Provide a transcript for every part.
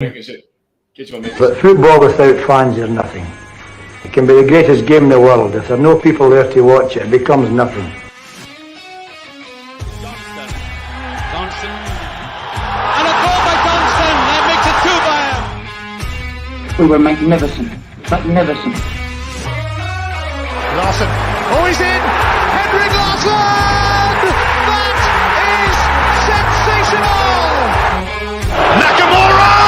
But football without fans is nothing. It can be the greatest game in the world. If there are no people there to watch it, it becomes nothing. Johnson. And a goal by Johnson. That makes it 2 by him. We were magnificent. Magnificent. Larson. Oh, he's in. Henrik Larsson. That is sensational. Nakamura.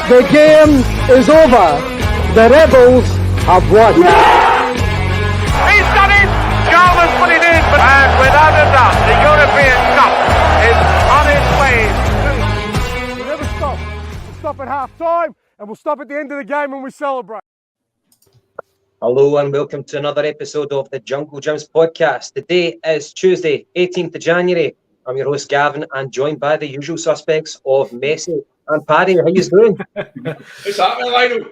The game is over. The Rebels have won. He's done it! Jarvis put it in, and without a doubt, the European Cup is on its way. We'll never stop. We'll stop at half time, and we'll stop at the end of the game when we celebrate. Hello and welcome to another episode of the Jungle Gyms podcast. Today is Tuesday, 18th of January. I'm your host Gavin and joined by the usual suspects of Messi and Paddy. How you doing? What's happening, Lionel?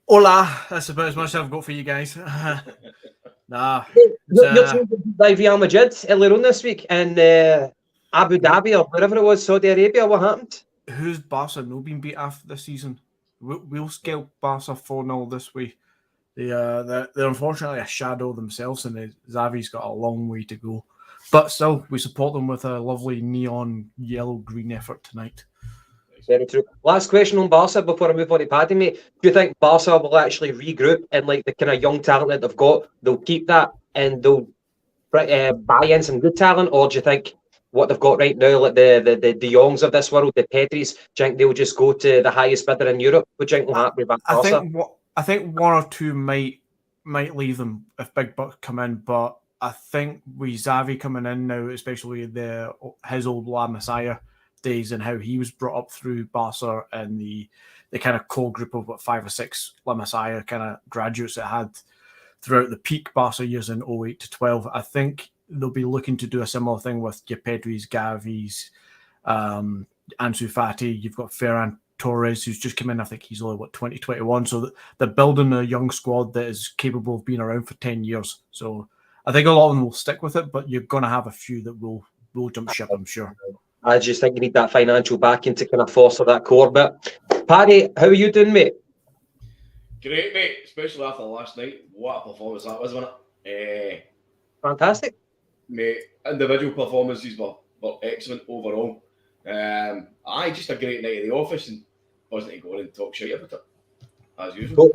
Hola, that's about as much as I've got for you guys. You're by Real Madrid earlier on this week in Abu Dhabi or wherever it was, Saudi Arabia. What happened? Who's Barca not been beat after this season? We'll scale Barca 4-0 this way. They're unfortunately a shadow themselves, and Xavi's got a long way to go. But still, we support them with a lovely neon yellow-green effort tonight. Very true. Last question on Barca before I move on to Paddy, mate. Do you think Barca will actually regroup and like the kind of young talent that they've got, they'll keep that and they'll buy in some good talent, or do you think what they've got right now, like the De Jongs of this world, the Pedris, do you think they'll just go to the highest bidder in Europe? What do you think will happen with Barca? I think one or two might leave them if big bucks come in, but I think with Xavi coming in now, especially his old La Masia days and how he was brought up through Barca and the kind of core group of 5 or 6 La Masia kind of graduates that had throughout the peak Barca years in 08 to 12. I think they'll be looking to do a similar thing with your Pedris, Gavis, Ansu Fati. You've got Ferran Torres, who's just come in. I think he's only 2021. So they're building a young squad that is capable of being around for 10 years. So I think a lot of them will stick with it, but you're going to have a few that will jump ship, I'm sure. I just think you need that financial backing to kind of foster that core bit. Paddy, how are you doing, mate? Great, mate. Especially after last night. What a performance that was, wasn't it? Fantastic. Mate, individual performances were excellent overall. Just a great night in the office and wasn't going and talk shit about it, as usual.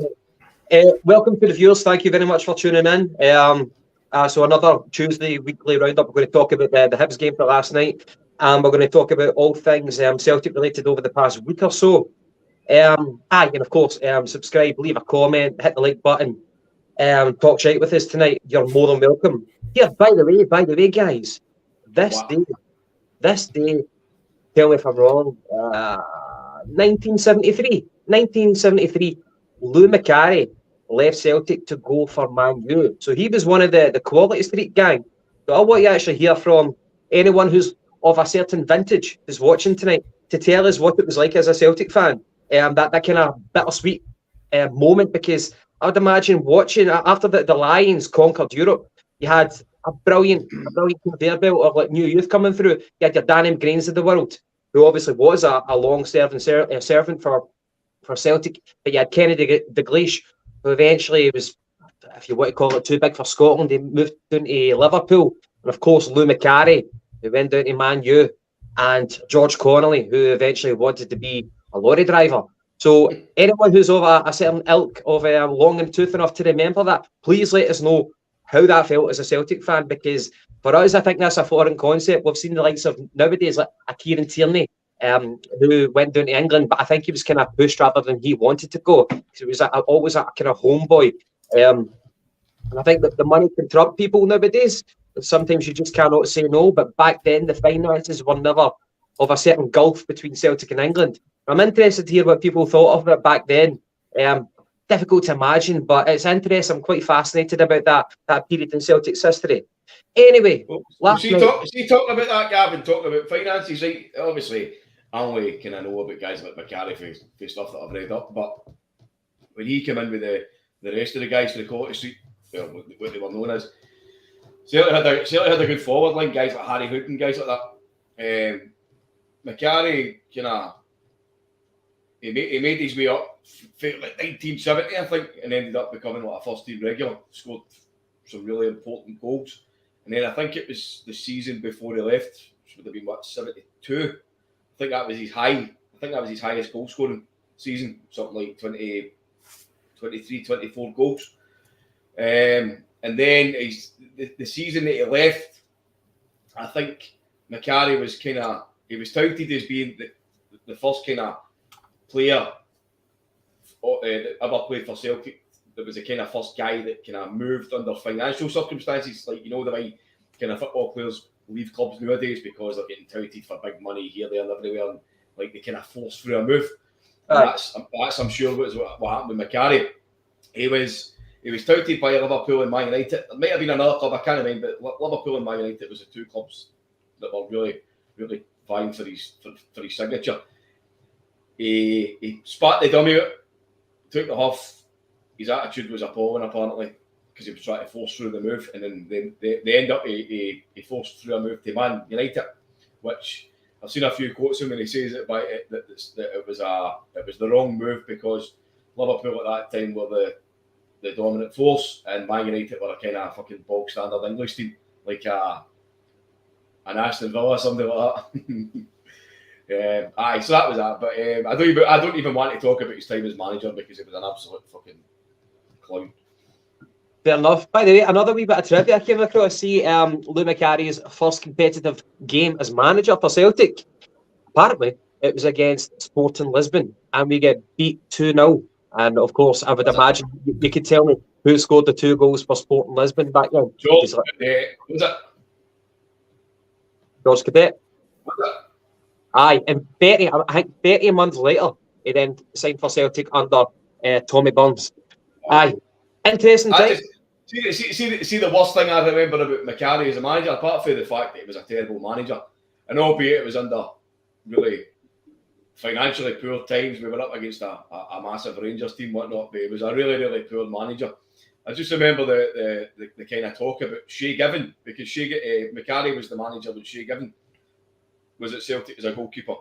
Welcome to the viewers. Thank you very much for tuning in. So another Tuesday weekly roundup. We're going to talk about the Hibs game for last night. We're going to talk about all things Celtic related over the past week or so. And of course, subscribe, leave a comment, hit the like button, talk shite with us tonight. You're more than welcome. Here, by the way, guys, this day, tell me if I'm wrong, 1973, Lou Macari left Celtic to go for Man U. So he was one of the Quality Street gang. So I want you to actually hear from anyone who's of a certain vintage who's watching tonight to tell us what it was like as a Celtic fan. That kind of bittersweet moment, because I would imagine watching after the Lions conquered Europe, you had a brilliant conveyor belt of like new youth coming through. You had your Dan Grains of the world, who obviously was a long-serving servant for Celtic, but you had Kenny Dalglish, who eventually was, if you want to call it, too big for Scotland. He moved down to Liverpool, and of course Lou Macari, who went down to Man U, and George Connolly, who eventually wanted to be a lorry driver. So anyone who's of a certain ilk of long and tooth enough to remember that, please let us know how that felt as a Celtic fan, because for us, I think that's a foreign concept. We've seen the likes of nowadays like a Kieran Tierney, who went down to England, but I think he was kind of pushed rather than he wanted to go. He was always a kind of homeboy. And I think that the money can trump people nowadays. Sometimes you just cannot say no, but back then the finances were never of a certain gulf between Celtic and England. I'm interested to hear what people thought of it back then. Difficult to imagine, but it's interesting. I'm quite fascinated about that period in Celtic's history. Anyway, talking about that, Gavin, talking about finances, right? Obviously, I only kind of know about guys like Macari for stuff that I've read up, but when he came in with the rest of the guys for the Quality Street, what they were known as, Celtic had a good forward line, guys like Harry Hood and guys like that. Macari kind of he made his way up like 1970, I think, and ended up becoming like a first team regular. Scored some really important goals, and then I think it was the season before he left, which would have been what, 72. I think that was his high. I think that was his highest goal scoring season, something like 20, 23, 24 goals. And then the season that he left, I think Macari was he was touted as being the first kind of player that ever played for Celtic. That was the kind of first guy that kind of moved under financial circumstances, like, you know, the way kind of football players leave clubs nowadays because they're getting touted for big money here, there, and everywhere, and like they kind of force through a move. That's I'm sure what happened with Macari. He was touted by Liverpool and Man United. There might have been another club, I can't remember, but Liverpool and Man United was the two clubs that were really, really vying for his signature. He spat the dummy out, took the huff. His attitude was appalling, apparently, because he was trying to force through the move, and then they end up he forced through a move to Man United, which I've seen a few quotes of him, and he says that it was the wrong move because Liverpool at that time were the dominant force, and Man United were a kind of fucking bog standard English team, like an Aston Villa or something like that. So that was that. But I don't even want to talk about his time as manager because it was an absolute fucking clown. Fair enough. By the way, another wee bit of trivia I came across. See, Lou Macari's first competitive game as manager for Celtic. Apparently, it was against Sporting Lisbon, and we get beat 2-0. And of course, I would imagine you could tell me who scored the 2 goals for Sporting Lisbon back then. Was it? George Cadet. Aye, and 30 months later, he then signed for Celtic under Tommy Burns. Aye, interesting time. See the worst thing I remember about Macari as a manager, apart from the fact that he was a terrible manager, and albeit it was under really financially poor times, we were up against a massive Rangers team, whatnot, but he was a really, really poor manager. I just remember the kind of talk about Shay Given, because Macari was the manager when Shay Given was at Celtic as a goalkeeper,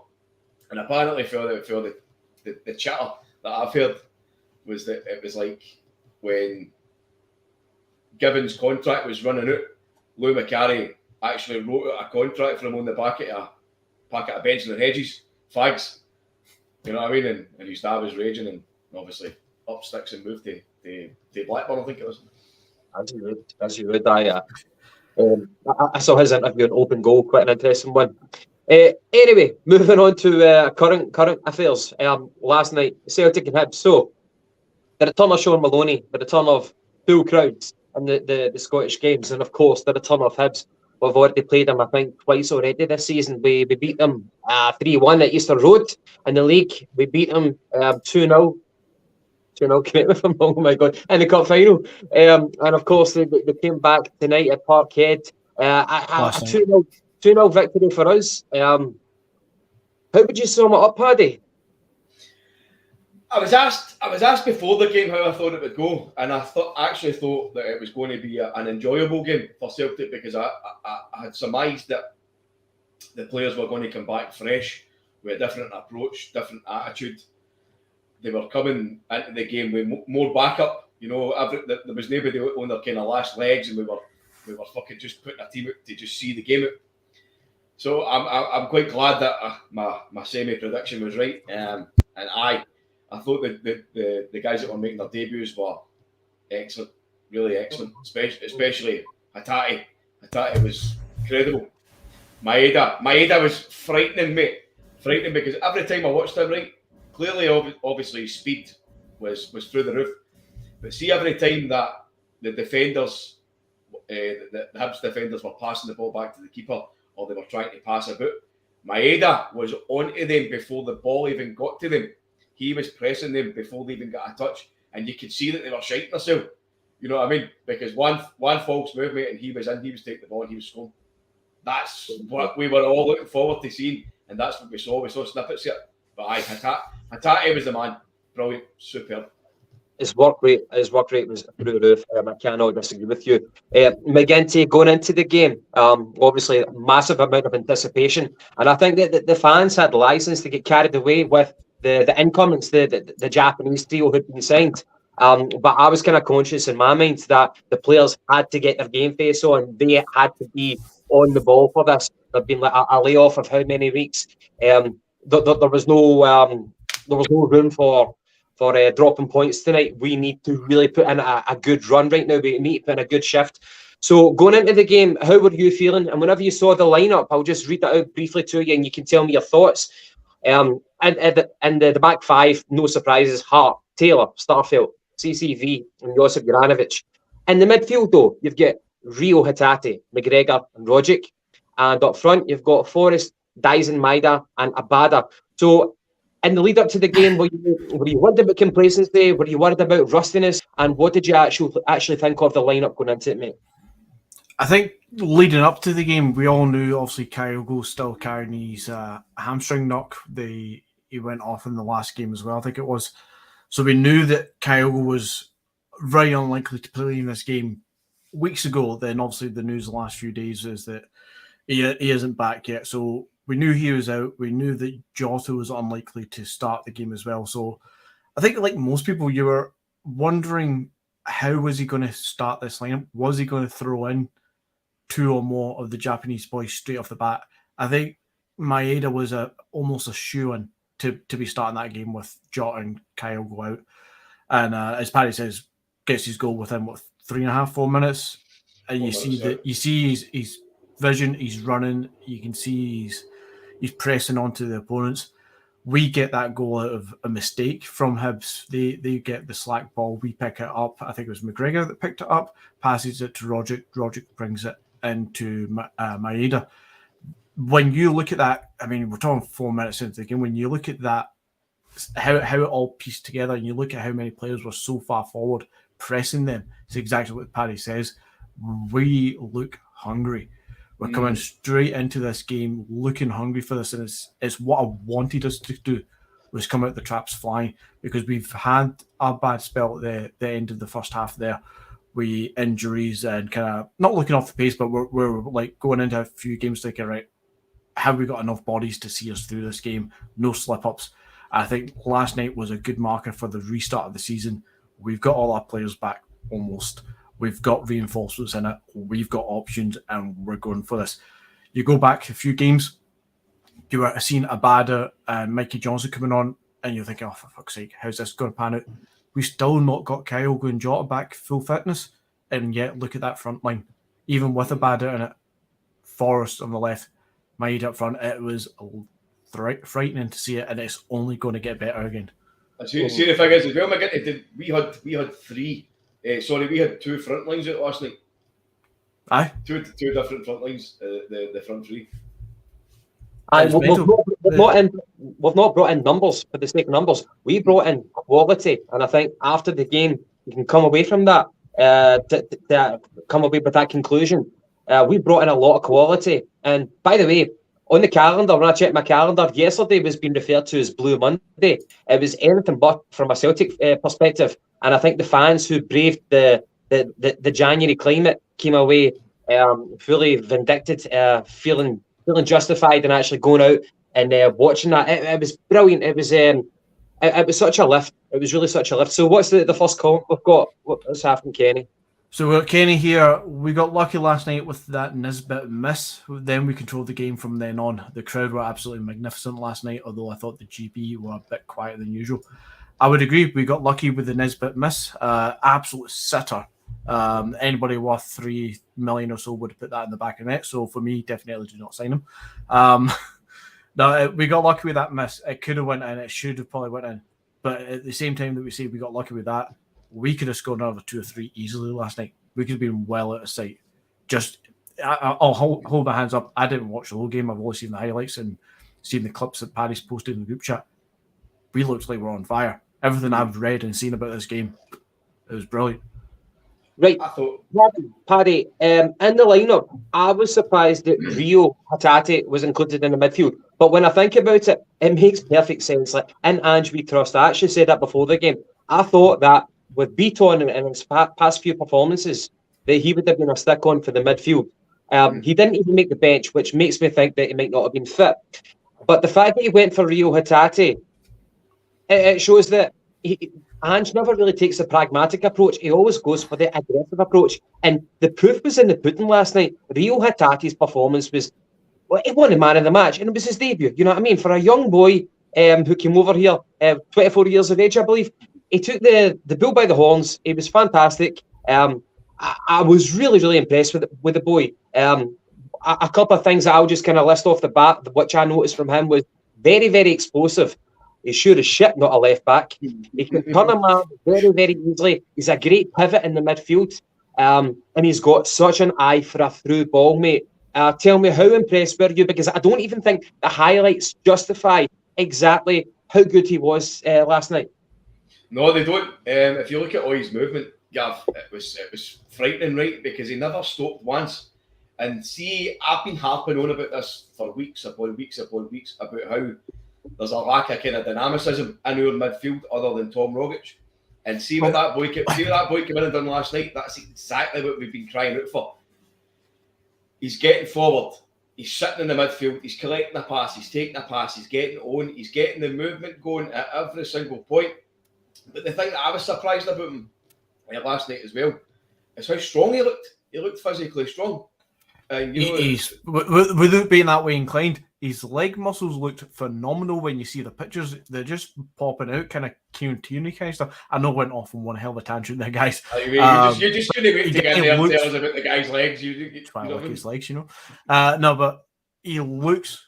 and apparently for the chatter that I've heard was that it was like when Given's contract was running out, Lou Macari actually wrote out a contract for him on the back of a packet of Benson and Hedges fags. You know what I mean? And his dad was raging, and obviously up sticks and moved to Blackburn, I think it was. As you would, I saw his interview on Open Goal, quite an interesting one. Anyway, moving on to current affairs. Last night, Celtic and Hibs. So, the return of Sean Maloney, the return of full crowds in the Scottish games, and of course the return of Hibs. We've already played them, I think, twice already this season. We beat them 3-1 at Easter Road in the league. We beat them 2-0. 2-0, correct me if I'm wrong, oh my God, in the cup final. And of course, they came back tonight at Parkhead. A 2-0 victory for us. How would you sum it up, Paddy? I was asked before the game how I thought it would go, and I actually thought that it was going to be an enjoyable game for Celtic, because I had surmised that the players were going to come back fresh with a different approach, different attitude. They were coming into the game with more backup. You know, there was nobody on their kind of last legs, and we were fucking just putting a team out to just see the game out. So I'm quite glad that my semi prediction was right, and I thought that the guys that were making their debuts were excellent, really excellent, especially Hatate. Hatate was incredible. Maeda was frightening because every time I watched him, right, clearly, obviously, his speed was through the roof. But see, every time that the defenders, the Hibs defenders were passing the ball back to the keeper, or they were trying to pass about, Maeda was onto them before the ball even got to them. He was pressing them before they even got a touch, and you could see that they were shiting themselves. You know what I mean? Because one false movement and he was taking the ball and he was scoring. That's what we were all looking forward to seeing, and that's what we saw. We saw snippets of it. But Hatate was the man. Brilliant, superb. His work rate was through the roof. I cannot disagree with you. McGinty going into the game, obviously a massive amount of anticipation, and I think that the fans had license to get carried away with the incomings, the Japanese trio who'd been signed. But I was kind of conscious in my mind that the players had to get their game face on. They had to be on the ball for this. There'd been like a layoff of how many weeks. There was no room for dropping points tonight. We need to really put in a good run right now. We need to put in a good shift. So going into the game, how were you feeling? And whenever you saw the lineup, I'll just read that out briefly to you, and you can tell me your thoughts. And the back five, no surprises: Hart, Taylor, Starfelt, CCV, and Josip Juranovic. In the midfield, though, you've got Rio Hatate, McGregor, and Rogic. And up front, you've got Forrest, Dyson, Maida, and Abada. So in the lead up to the game, were you worried about complacency? Were you worried about rustiness? And what did you actually think of the lineup going into it, mate? I think leading up to the game, we all knew obviously Kyogo still carrying his hamstring knock. He went off in the last game as well, I think it was. So we knew that Kyogo was very unlikely to play in this game weeks ago. Then obviously the news the last few days is that he isn't back yet. So we knew he was out. We knew that Jota was unlikely to start the game as well. So I think like most people, you were wondering how was he going to start this lineup? Was he going to throw in two or more of the Japanese boys straight off the bat? I think Maeda was almost a shoo-in to be starting that game with Jota and Kyogo out. And as Paddy says, gets his goal within 3.5, 4 minutes. And you see his vision, he's running, you can see he's pressing onto the opponents. We get that goal out of a mistake from Hibs. They get the slack ball, we pick it up. I think it was McGregor that picked it up, passes it to Rogic. Rogic brings it into Maeda. When you look at that, I mean, we're talking 4 minutes into the game. When you look at that, how it all pieced together, and you look at how many players were so far forward pressing them, it's exactly what Paddy says. We look hungry. We're coming straight into this game looking hungry for this, and it's what I wanted us to do, was come out the traps flying, because we've had a bad spell at the end of the first half there. We injuries and kind of not looking off the pace, but we're like going into a few games thinking, right, have we got enough bodies to see us through this game? No slip-ups. I think last night was a good marker for the restart of the season. We've got all our players back almost. We've got reinforcements in it. We've got options, and we're going for this. You go back a few games, you were seeing Abada and Mikey Johnson coming on, and you're thinking, oh, for fuck's sake, how's this going to pan out? We've still not got Kyogo and Jota back full fitness, and yet look at that front line. Even with Abada in it, Forrest on the left, Maeda up front, it was frightening to see it, and it's only going to get better again. See the thing is as well, McGinty, we had three. We had two front lines out last night. Aye, two different front lines. The front three. We've not brought in numbers for the sake of numbers. We brought in quality, and I think after the game you can come away from that to come away with that conclusion. We brought in a lot of quality, and by the way, on the calendar, when I checked my calendar, yesterday was being referred to as Blue Monday. It was anything but from a Celtic perspective, and I think the fans who braved the January climate came away fully vindicted, feeling justified, and actually going out and watching that. It was brilliant. It was such a lift. It was really such a lift. So what's the first call we've got? What's happening, Kenny? So we're Kenny here. We got lucky last night with that Nisbet miss. Then we controlled the game from then on. The crowd were absolutely magnificent last night, although I thought the GB were a bit quieter than usual. I would agree. We got lucky with the Nisbet miss. Absolute sitter. Anybody worth 3 million or so would have put that in the back of the net. So for me, definitely do not sign him. No, we got lucky with that miss. It could have went in. It should have probably went in. But at the same time that we say we got lucky with that, we could have scored another 2 or 3 easily last night. We could have been well out of sight. I'll hold my hands up. I didn't watch the whole game. I've only seen the highlights and seen the clips that Paddy's posted in the group chat. We looked like we're on fire. Everything I've read and seen about this game, it was brilliant. Right, Paddy, in the lineup, I was surprised that Rio Hatate was included in the midfield. But when I think about it, it makes perfect sense. Like in Ange we trust. I actually said that before the game. I thought that with Beaton and his past few performances, that he would have been a stick on for the midfield. He didn't even make the bench, which makes me think that he might not have been fit. But the fact that he went for Rio Hatate, it shows that Ange never really takes the pragmatic approach. He always goes for the aggressive approach. And the proof was in the pudding last night. Rio Hatate's performance was, well, he won the man of the match, and it was his debut. You know what I mean? For a young boy who came over here, 24 years of age, I believe, he took the bull by the horns. He was fantastic. I was really, really impressed with the boy. A couple of things that I'll just kind of list off the bat, which I noticed from him, was very, very explosive. He's sure as shit not a left back. He can turn him around very, very easily. He's a great pivot in the midfield. And he's got such an eye for a through ball, mate. Tell me, how impressed were you? Because I don't even think the highlights justify exactly how good he was last night. No, they don't. If you look at all his movement, Gav, it was frightening, right? Because he never stopped once. And see, I've been harping on about this for weeks upon weeks upon weeks about how there's a lack of kind of dynamicism in our midfield other than Tom Rogic. And see what that boy came in and done last night. That's exactly what we've been crying out for. He's getting forward. He's sitting in the midfield. He's collecting a pass. He's taking a pass. He's getting on. He's getting the movement going at every single point. But the thing that I was surprised about him last night as well is how strong he looked. He looked physically strong. He's without being that way inclined, his leg muscles looked phenomenal when you see the pictures. They're just popping out, kind of Kieran Tierney kind of stuff. I know I went off on one hell of a tangent there, guys. You just couldn't wait to get there and tell us about the guy's legs. I like his legs, you know. No, but he looks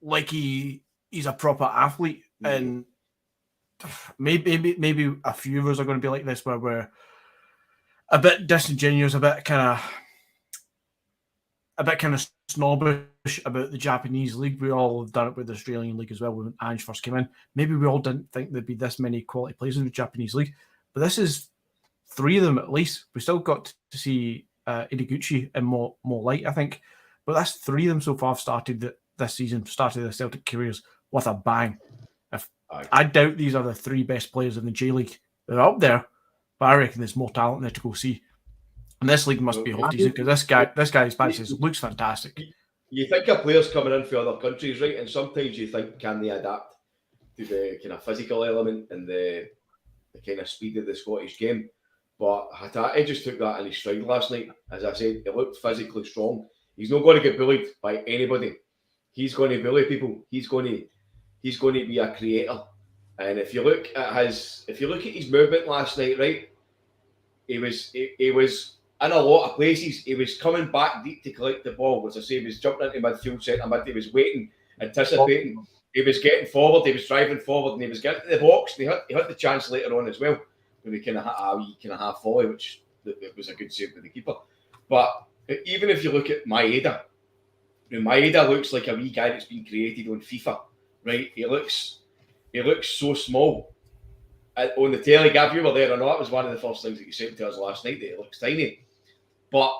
like he's a proper athlete, and maybe a few of us are going to be like this, where we're a bit disingenuous, a bit kind of snobbish about the Japanese league. We all have done it with the Australian league as well when Ange first came in. Maybe we all didn't think there'd be this many quality players in the Japanese league, but this is 3 of them at least. We still got to see Ideguchi in more light, I think, but that's 3 of them so far started this season, started their Celtic careers with a bang. I doubt these are the 3 best players in the J League. They're up there, but I reckon there's more talent there to go see. And this league must be hot decent, because this guy's matches looks fantastic. You think of players coming in from other countries, right? And sometimes you think, can they adapt to the kind of physical element and the kind of speed of the Scottish game? But Hatate just took that in his stride last night. As I said, he looked physically strong. He's not going to get bullied by anybody. He's going to bully people. He's going to be a creator. And if you look at his movement last night, right? He was in a lot of places. He was coming back deep to collect the ball. As I say, he was jumping into midfield, centre mid. He was waiting, anticipating. He was getting forward. He was driving forward, and he was getting to the box. And he had the chance later on as well, when he kind of had a wee kind of half volley, which it was a good save with the keeper. But even if you look at Maeda, Maeda looks like a wee guy that's been created on FIFA, right? He looks so small. On the telly, Gav, you were there or not? That was one of the first things that you said to us last night, that he looks tiny. But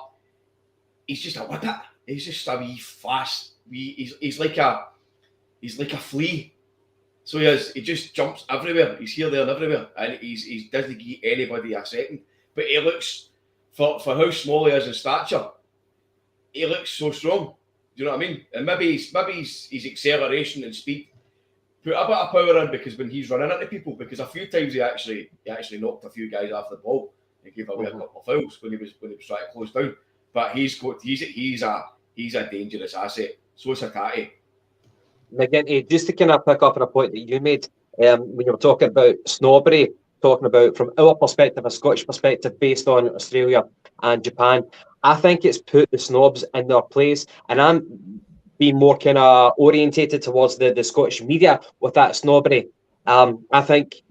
he's just a whippet. He's just a wee fast. He's like a flea. So he just jumps everywhere. He's here, there, and everywhere, and he doesn't give anybody a second. But he looks, for how small he is in stature, he looks so strong. Do you know what I mean? And maybe his acceleration and speed put a bit of power in, because when he's running into people, because a few times he actually knocked a few guys off the ball and gave away a couple of fouls when he was trying to close down. But he's a dangerous asset. So is Hatate. Again, just to kind of pick up on a point that you made, when you were talking about snobbery, talking about from our perspective, a Scottish perspective, based on Australia and Japan, I think it's put the snobs in their place, and I'm being more kind of orientated towards the Scottish media with that snobbery. I think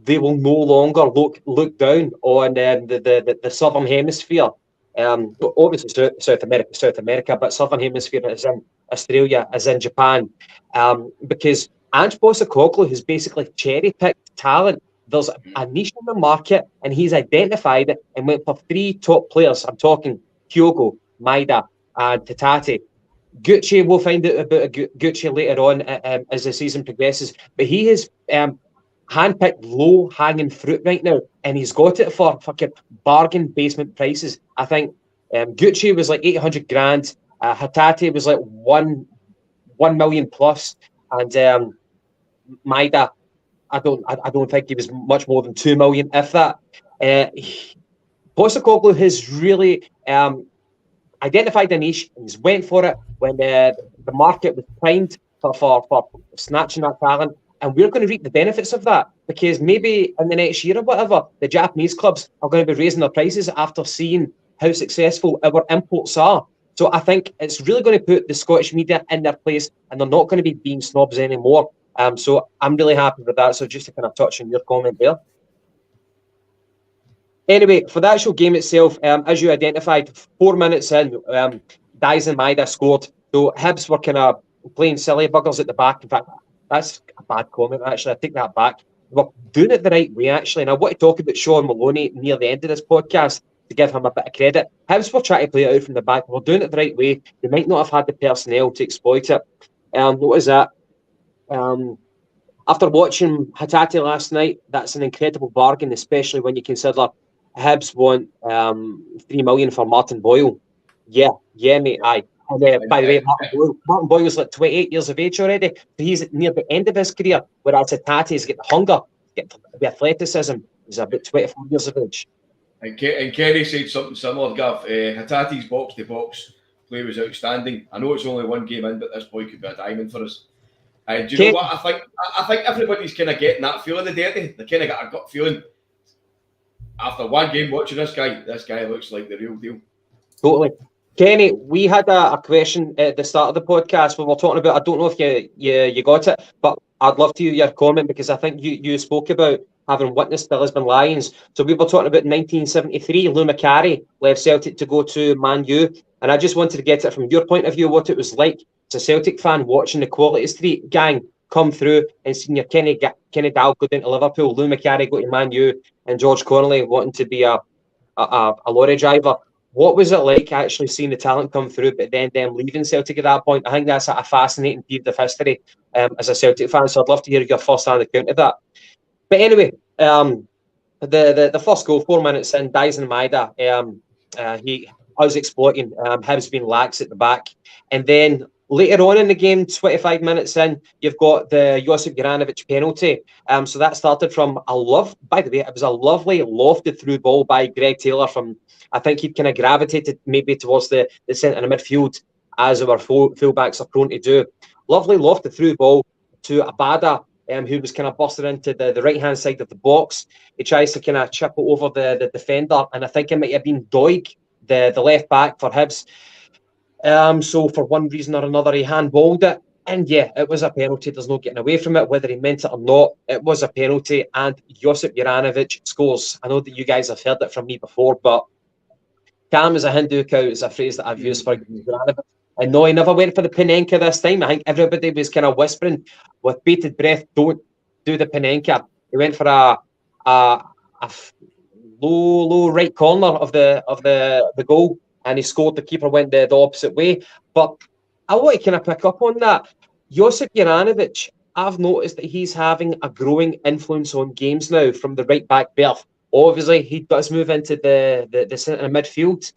they will no longer look down on the Southern Hemisphere. Obviously South America, but Southern Hemisphere is in Australia, is in Japan, because Ange Postecoglou has basically cherry-picked talent. There's a niche in the market, and he's identified it and went for 3 top players. I'm talking Kyogo, Maeda, and Hatate. Gucci, we'll find out about Gucci later on as the season progresses, but he has handpicked low-hanging fruit right now, and he's got it for fucking bargain basement prices. I think Gucci was like 800 grand, Hatate was like 1 million plus, and Maeda I don't think he was much more than 2 million, if that. Postecoglou has really identified a niche and he's went for it when the market was primed for snatching that talent. And we're going to reap the benefits of that, because maybe in the next year or whatever, the Japanese clubs are going to be raising their prices after seeing how successful our imports are. So I think it's really going to put the Scottish media in their place, and they're not going to be being snobs anymore. So I'm really happy with that. So just to kind of touch on your comment there. Anyway, for the actual game itself, as you identified, 4 minutes in, Dies and Maida scored. So Hibs were kind of playing silly buggers at the back. In fact, that's a bad comment, actually. I take that back. We're doing it the right way, actually. And I want to talk about Sean Maloney near the end of this podcast to give him a bit of credit. Hibs were trying to play it out from the back. We're doing it the right way. They might not have had the personnel to exploit it. What is that? After watching Hatate last night, that's an incredible bargain, especially when you consider Hibs want 3 million for Martin Boyle. Yeah, mate, aye. And by the way, Martin Boyle's like 28 years of age already. So he's near the end of his career, whereas Hatate's got the hunger, got the athleticism. He's about 24 years of age. And Kenny said something similar, Gav. Hatate's box-to-box play was outstanding. I know it's only one game in, but this boy could be a diamond for us. Do you know what? I think everybody's kind of getting that feeling today. They kind of got a gut feeling. After one game watching this guy looks like the real deal. Totally. Kenny, we had a question at the start of the podcast where we're talking about, I don't know if you got it, but I'd love to hear your comment, because I think you spoke about having witnessed the Lisbon Lions. So we were talking about 1973, Lou Macari left Celtic to go to Man U, and I just wanted to get it from your point of view, what it was like as a Celtic fan watching the Quality Street gang come through and seeing your Kenny Dow go down to Liverpool, Lou Macari go to Man U, and George Connolly wanting to be a lorry driver. What was it like actually seeing the talent come through, but then them leaving Celtic at that point? I think that's a fascinating period of history as a Celtic fan, so I'd love to hear your first-hand account of that. But anyway, the first goal, 4 minutes in, Dyson Maida, I was exploiting Hibs being lax at the back. And then later on in the game, 25 minutes in, you've got the Josip Juranovic penalty. So that started from by the way, it was a lovely lofted through ball by Greg Taylor from, I think he'd kind of gravitated maybe towards the centre of midfield, as our fullbacks are prone to do. Lovely lofted through ball to Abada, who was kind of busted into the right-hand side of the box. He tries to kind of chip it over the defender, and I think it might have been Doig, the left back for Hibs. So for one reason or another, he handballed it. And yeah, it was a penalty. There's no getting away from it, whether he meant it or not. It was a penalty, and Josip Juranovic scores. I know that you guys have heard it from me before, but calm as a Hindu cow is a phrase that I've used for Juranovic. And no, he never went for the Panenka this time. I think everybody was kind of whispering with bated breath, don't do the Panenka. He went for a low right corner of the goal, and he scored. The keeper went the opposite way. But I want to kind of pick up on that. Josip Juranovic, I've noticed that he's having a growing influence on games now from the right back berth. Obviously, he does move into the centre midfield,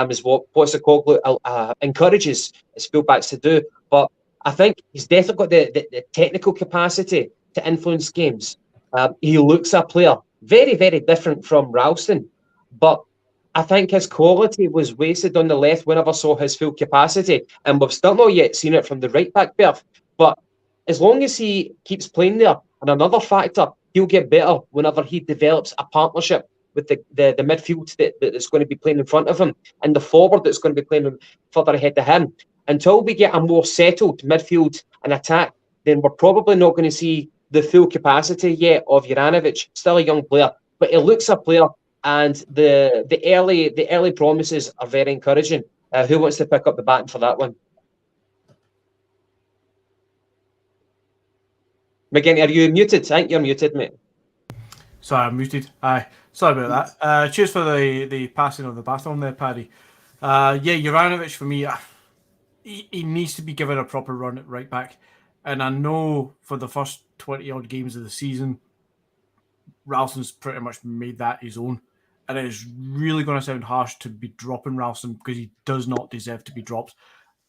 is what Postecoglou encourages his fullbacks to do. But I think he's definitely got the technical capacity to influence games. He looks a player very, very different from Ralston, but I think his quality was wasted on the left. We never saw his full capacity, and we've still not yet seen it from the right back berth. But as long as he keeps playing there, and another factor, he'll get better whenever he develops a partnership with the midfield that's going to be playing in front of him, and the forward that's going to be playing further ahead of him. Until we get a more settled midfield and attack, then we're probably not going to see the full capacity yet of Juranovic. Still a young player, but he looks a player, and the early promises are very encouraging. Who wants to pick up the baton for that one? McGinty, are you muted? I think you're muted, mate. Sorry, I'm muted. Aye, sorry about that. Cheers for the passing of the baton there, Paddy. Yeah, Juranovic for me, he needs to be given a proper run at right back. And I know for the first 20-odd games of the season, Ralston's pretty much made that his own. And it is really going to sound harsh to be dropping Ralston, because he does not deserve to be dropped.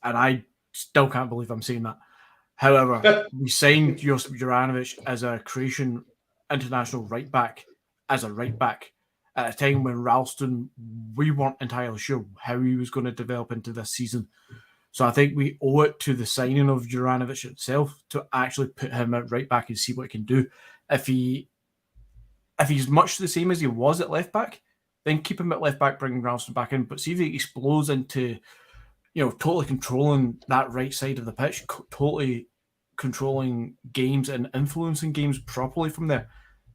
And I still can't believe I'm saying that. However, we signed Josip Juranovic as a creation international right back as a right back at a time when Ralston, we weren't entirely sure how he was going to develop into this season. So I think we owe it to the signing of Juranovic itself to actually put him at right back and see what he can do. If he's much the same as he was at left back, then keep him at left back, bring Ralston back in. But see if he explodes into, totally controlling that right side of the pitch, totally controlling games and influencing games properly from there,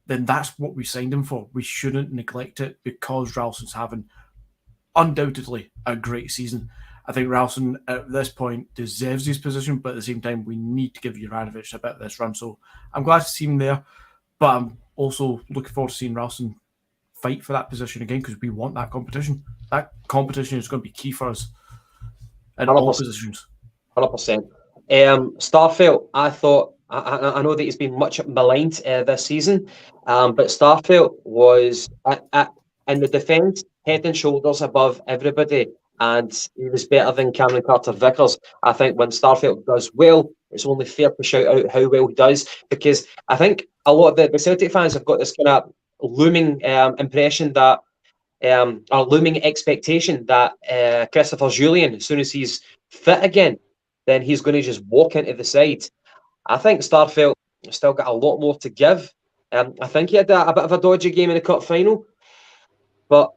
then that's what we signed him for. We shouldn't neglect it because Ralston's having undoubtedly a great season. I think Ralston at this point deserves his position, but at the same time, we need to give Juranovic a bit of this run. So I'm glad to see him there, but I'm also looking forward to seeing Ralston fight for that position again because we want that competition. That competition is going to be key for us in all positions. 100%. Starfelt, I thought, I know that he's been much maligned this season, but Starfelt was in the defence head and shoulders above everybody, and he was better than Cameron Carter-Vickers. I think when Starfelt does well, it's only fair to shout out how well he does, because I think a lot of the Celtic fans have got this kind of looming impression that, or looming expectation that Christopher Julian, as soon as he's fit again, then he's going to just walk into the side. I think Starfelt still got a lot more to give. I think he had a bit of a dodgy game in the cup final, but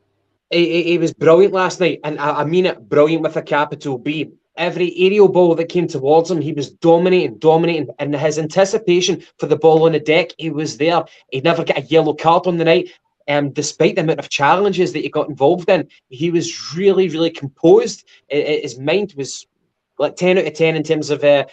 he was brilliant last night, and I mean it, brilliant with a capital B. Every aerial ball that came towards him, he was dominating, and his anticipation for the ball on the deck, he was there. He never got a yellow card on the night, despite the amount of challenges that he got involved in. He was really composed. His mind was like 10 out of 10 in terms of the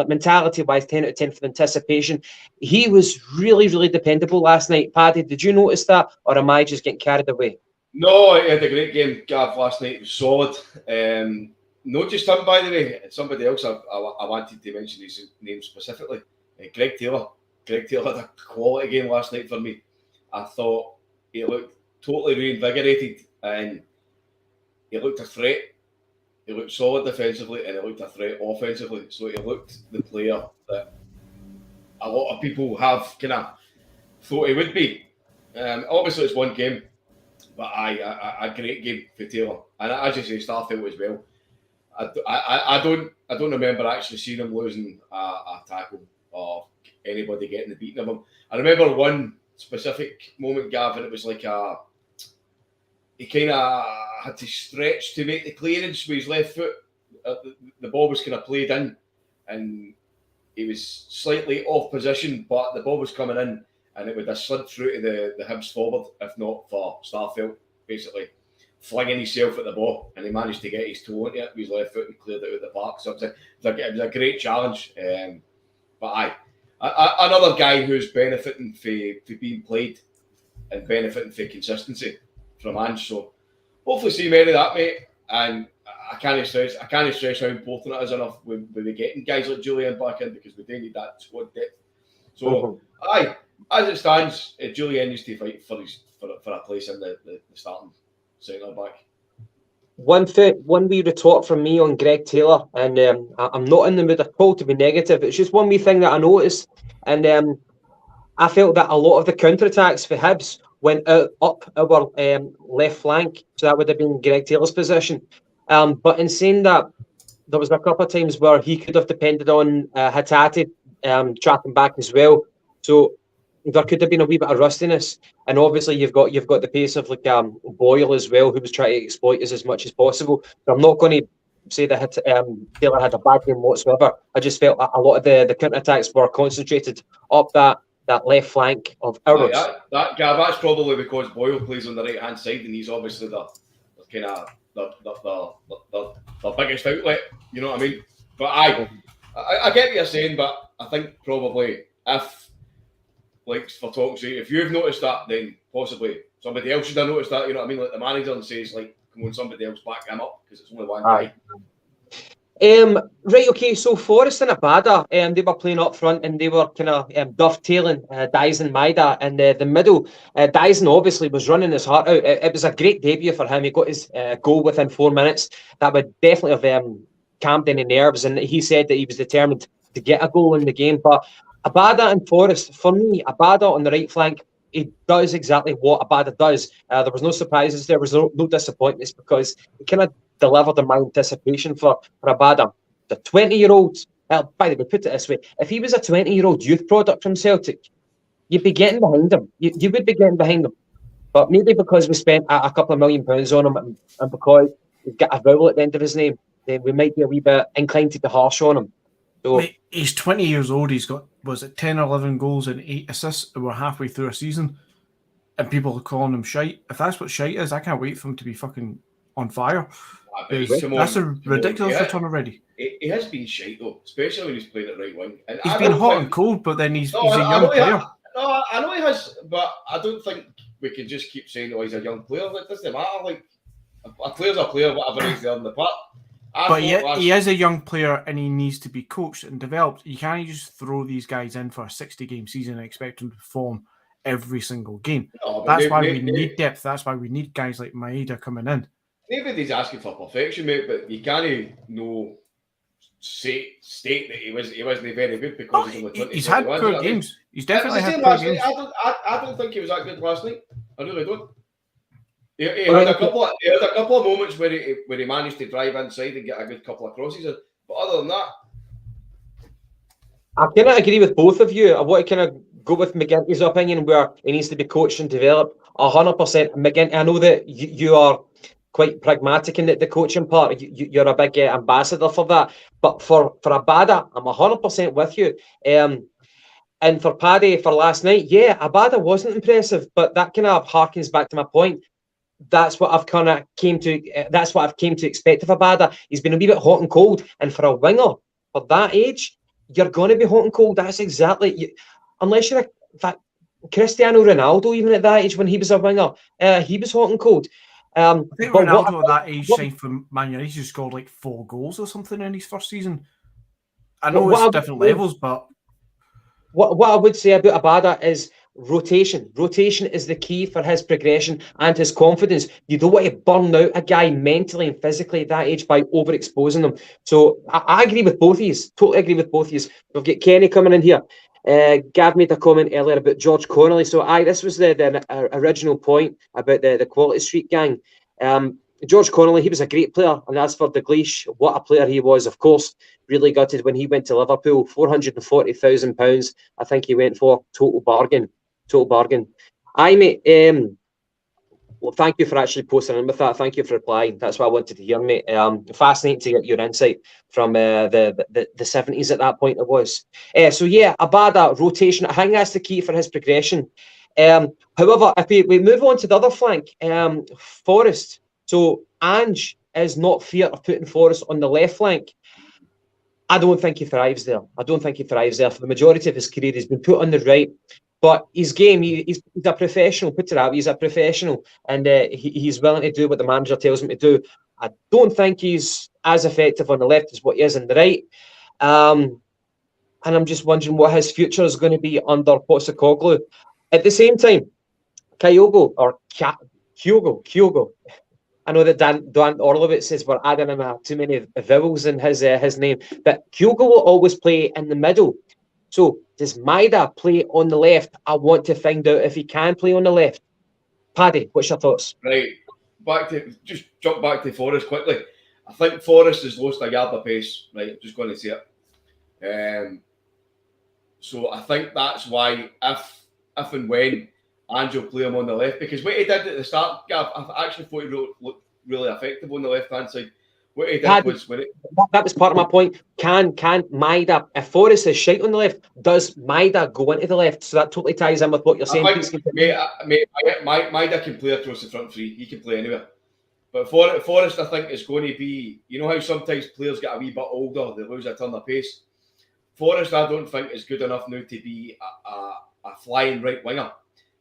mentality-wise, 10 out of 10 for the anticipation. He was really dependable last night. Paddy, did you notice that, or am I just getting carried away? No, he had a great game, Gav, last night. It was solid. Not just him, by the way. Somebody else I wanted to mention his name specifically. Greg Taylor. Greg Taylor had a quality game last night for me. I thought he looked totally reinvigorated and he looked a threat. He looked solid defensively and he looked a threat offensively. So he looked the player that a lot of people have kind of thought he would be. Obviously, it's one game, but a great game for Taylor. And as you say, Starfelt as well. I don't remember actually seeing him losing a tackle or anybody getting the beating of him. I remember one specific moment, Gav, and it was like he kind of had to stretch to make the clearance with his left foot. The ball was kind of played in, and he was slightly off position, but the ball was coming in, and it would have slid through to the Hibs forward, if not for Starfelt, basically flinging himself at the ball, and he managed to get his toe into it with his left foot and cleared it out of the park. So it was a great challenge. But another guy who's benefiting for being played and benefiting for consistency from Ange. So hopefully see many of that, mate. And I can't stress how important it is enough when we're getting guys like Julian back in, because we do need that squad depth. So as it stands, Julian needs to fight for a place in the starting centre back. One wee retort from me on Greg Taylor, and I'm not in the mood at all to be negative. It's just one wee thing that I noticed, and I felt that a lot of the counter-attacks for Hibs went up our left flank, so that would have been Greg Taylor's position. But in saying that, there was a couple of times where he could have depended on Hatate tracking back as well. So there could have been a wee bit of rustiness, and obviously you've got the pace of like Boyle as well, who was trying to exploit us as much as possible. But I'm not going to say that Taylor had a bad game whatsoever. I just felt a lot of the counter attacks were concentrated up that left flank of ours. That's probably because Boyle plays on the right hand side, and he's obviously the kind of the biggest outlet. You know what I mean? But I get what you're saying, but I think probably if, like for talk's sake, if you've noticed that, then possibly somebody else should have noticed that. You know what I mean? Like the manager and says, like, come on, somebody else back him up, because it's only one guy. Right, okay, so Forrest and Abada, they were playing up front, and they were kind of dovetailing Dyson Maida in the middle. Dyson obviously was running his heart out. It was a great debut for him. He got his goal within 4 minutes. That would definitely have calmed any nerves, and he said that he was determined to get a goal in the game. But Abada and Forrest, for me, Abada on the right flank, he does exactly what Abada does. There was no surprises, there was no disappointments, because he kind of delivered on my anticipation for Abada. The 20-year-old, by the way, put it this way, if he was a 20-year-old youth product from Celtic, you'd be getting behind him. You would be getting behind him. But maybe because we spent a couple of £1 million on him, and because he's got a vowel at the end of his name, then we might be a wee bit inclined to be harsh on him. So, Mate, he's 20 years old. He's got, was it 10 or 11 goals and 8 assists, and we're halfway through a season, and people are calling him shite. If that's what shite is, I can't wait for him to be fucking on fire. That's a ridiculous return already. He has been shite, though, especially when he's playing at right wing. And he's been hot and cold, but then he's a young player. I know he has, but I don't think we can just keep saying, oh, he's a young player. It doesn't matter. Like, a player's a player, whatever he's there on the park. But he is a young player, and he needs to be coached and developed. You can't just throw these guys in for a 60-game season and expect them to perform every single game. No, that's why we need depth. That's why we need guys like Maeda coming in. Nobody's asking for perfection, mate, but you can't state that he wasn't very good because he's only 20. He's had poor games. He's definitely had poor games. I don't think he was that good last night. I really don't. He had a couple of moments where he managed to drive inside and get a good couple of crosses in. But other than that, I kind of agree with both of you. I want to kind of go with McGinty's opinion, where he needs to be coached and developed 100%. McGinty, I know that you are quite pragmatic in the coaching part. You're a big ambassador for that. But for Abada, I'm 100% with you. And for Paddy, for last night, yeah, Abada wasn't impressive, but that kind of harkens back to my point. That's what I've kind of came to expect of Abada. He's been a wee bit hot and cold, and for a winger for that age, you're going to be hot and cold. That's exactly, unless you're in fact Cristiano Ronaldo, even at that age when he was a winger, he was hot and cold. I think Ronaldo at that age signed for Man United, he scored like 4 goals or something in his first season. I know it's different levels, but what I would say about Abada is rotation. Rotation is the key for his progression and his confidence. You don't want to burn out a guy mentally and physically at that age by overexposing them. So I agree with both of you. Totally agree with both of you. We've got Kenny coming in here. Gav made a comment earlier about George Connolly. So this was the original point about the Quality Street gang. George Connolly, he was a great player. And as for Dalglish, what a player he was, of course. Really gutted when he went to Liverpool. £440,000, I think he went for. Total bargain. Mate, well, thank you for actually posting in with that. Thank you for replying. That's what I wanted to hear, mate. Fascinating to get your insight from the 70s at that point it was. So yeah, Abada, rotation, I think that's the key for his progression. However, if we move on to the other flank, Forrest. So Ange is not fear of putting Forrest on the left flank. I don't think he thrives there. For the majority of his career, he's been put on the right. But his game, he's a professional, put it out, he's a professional, and he's willing to do what the manager tells him to do. I don't think he's as effective on the left as what he is on the right. And I'm just wondering what his future is going to be under Postecoglou. At the same time, Kyogo. I know that Dan Orlovitz says we're adding him too many vowels in his name, but Kyogo will always play in the middle. So does Maeda play on the left? I want to find out if he can play on the left. Paddy, what's your thoughts? Right, just jump back to Forrest quickly. I think Forrest has lost a yard of pace. Right, I'm just going to say it. So I think that's why if and when Ange will play him on the left, because what he did at the start, Gav, I actually thought he looked really effective on the left-hand side. What he did was that was part of my point. Can Maeda, if Forrest is shite on the left, does Maeda go into the left? So that totally ties in with what you're saying. Maeda can play across the front three. He can play anywhere. But Forrest, I think, is going to be, you know how sometimes players get a wee bit older, they lose a turn of pace. Forrest, I don't think, is good enough now to be a flying right winger.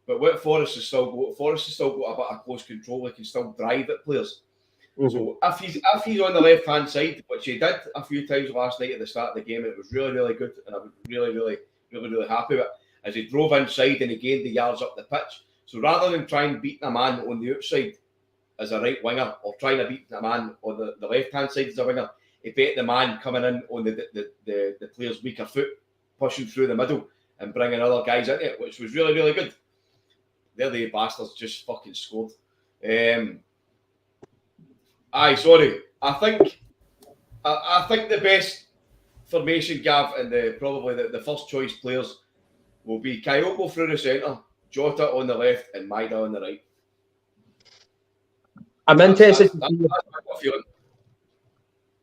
But what Forrest has still got a bit of close control. He can still drive at players. Mm-hmm. So if he's on the left hand side, which he did a few times last night at the start of the game, it was really, really good, and I was really happy with it as he drove inside and he gained the yards up the pitch. So rather than trying beating a man on the outside as a right winger or trying to beat a man on the left hand side as a winger, he bet the man coming in on the player's weaker foot, pushing through the middle. and bringing other guys into it, which was really, really good. They're the bastards just fucking scored. I think the best formation, Gav, and probably the first choice players will be Kyogo through the centre, Jota on the left, and Maida on the right. I'm interested. That's my feeling.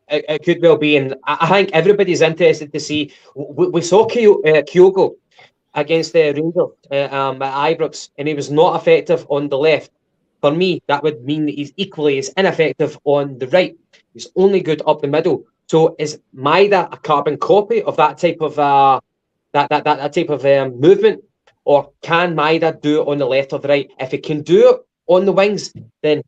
It could well be, and I think everybody's interested to see. We saw Kyogo against the Rangers at Ibrox, and he was not effective on the left. For me, that would mean that he's equally as ineffective on the right. He's only good up the middle. So is Maida a carbon copy of that type of that type of movement, or can Maida do it on the left or the right? If he can do it on the wings, then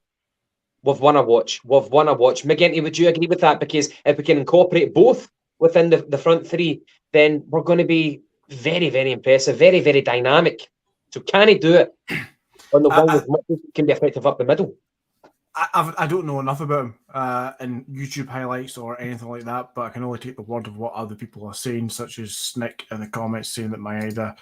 we've won a watch. McGinty, would you agree with that? Because if we can incorporate both within the front three, then we're going to be very, very impressive, very, very dynamic. So can he do it on the wing as much as he can be effective up the middle? I don't know enough about him in YouTube highlights or anything like that, but I can only take the word of what other people are saying, such as Snick in the comments saying that Maeda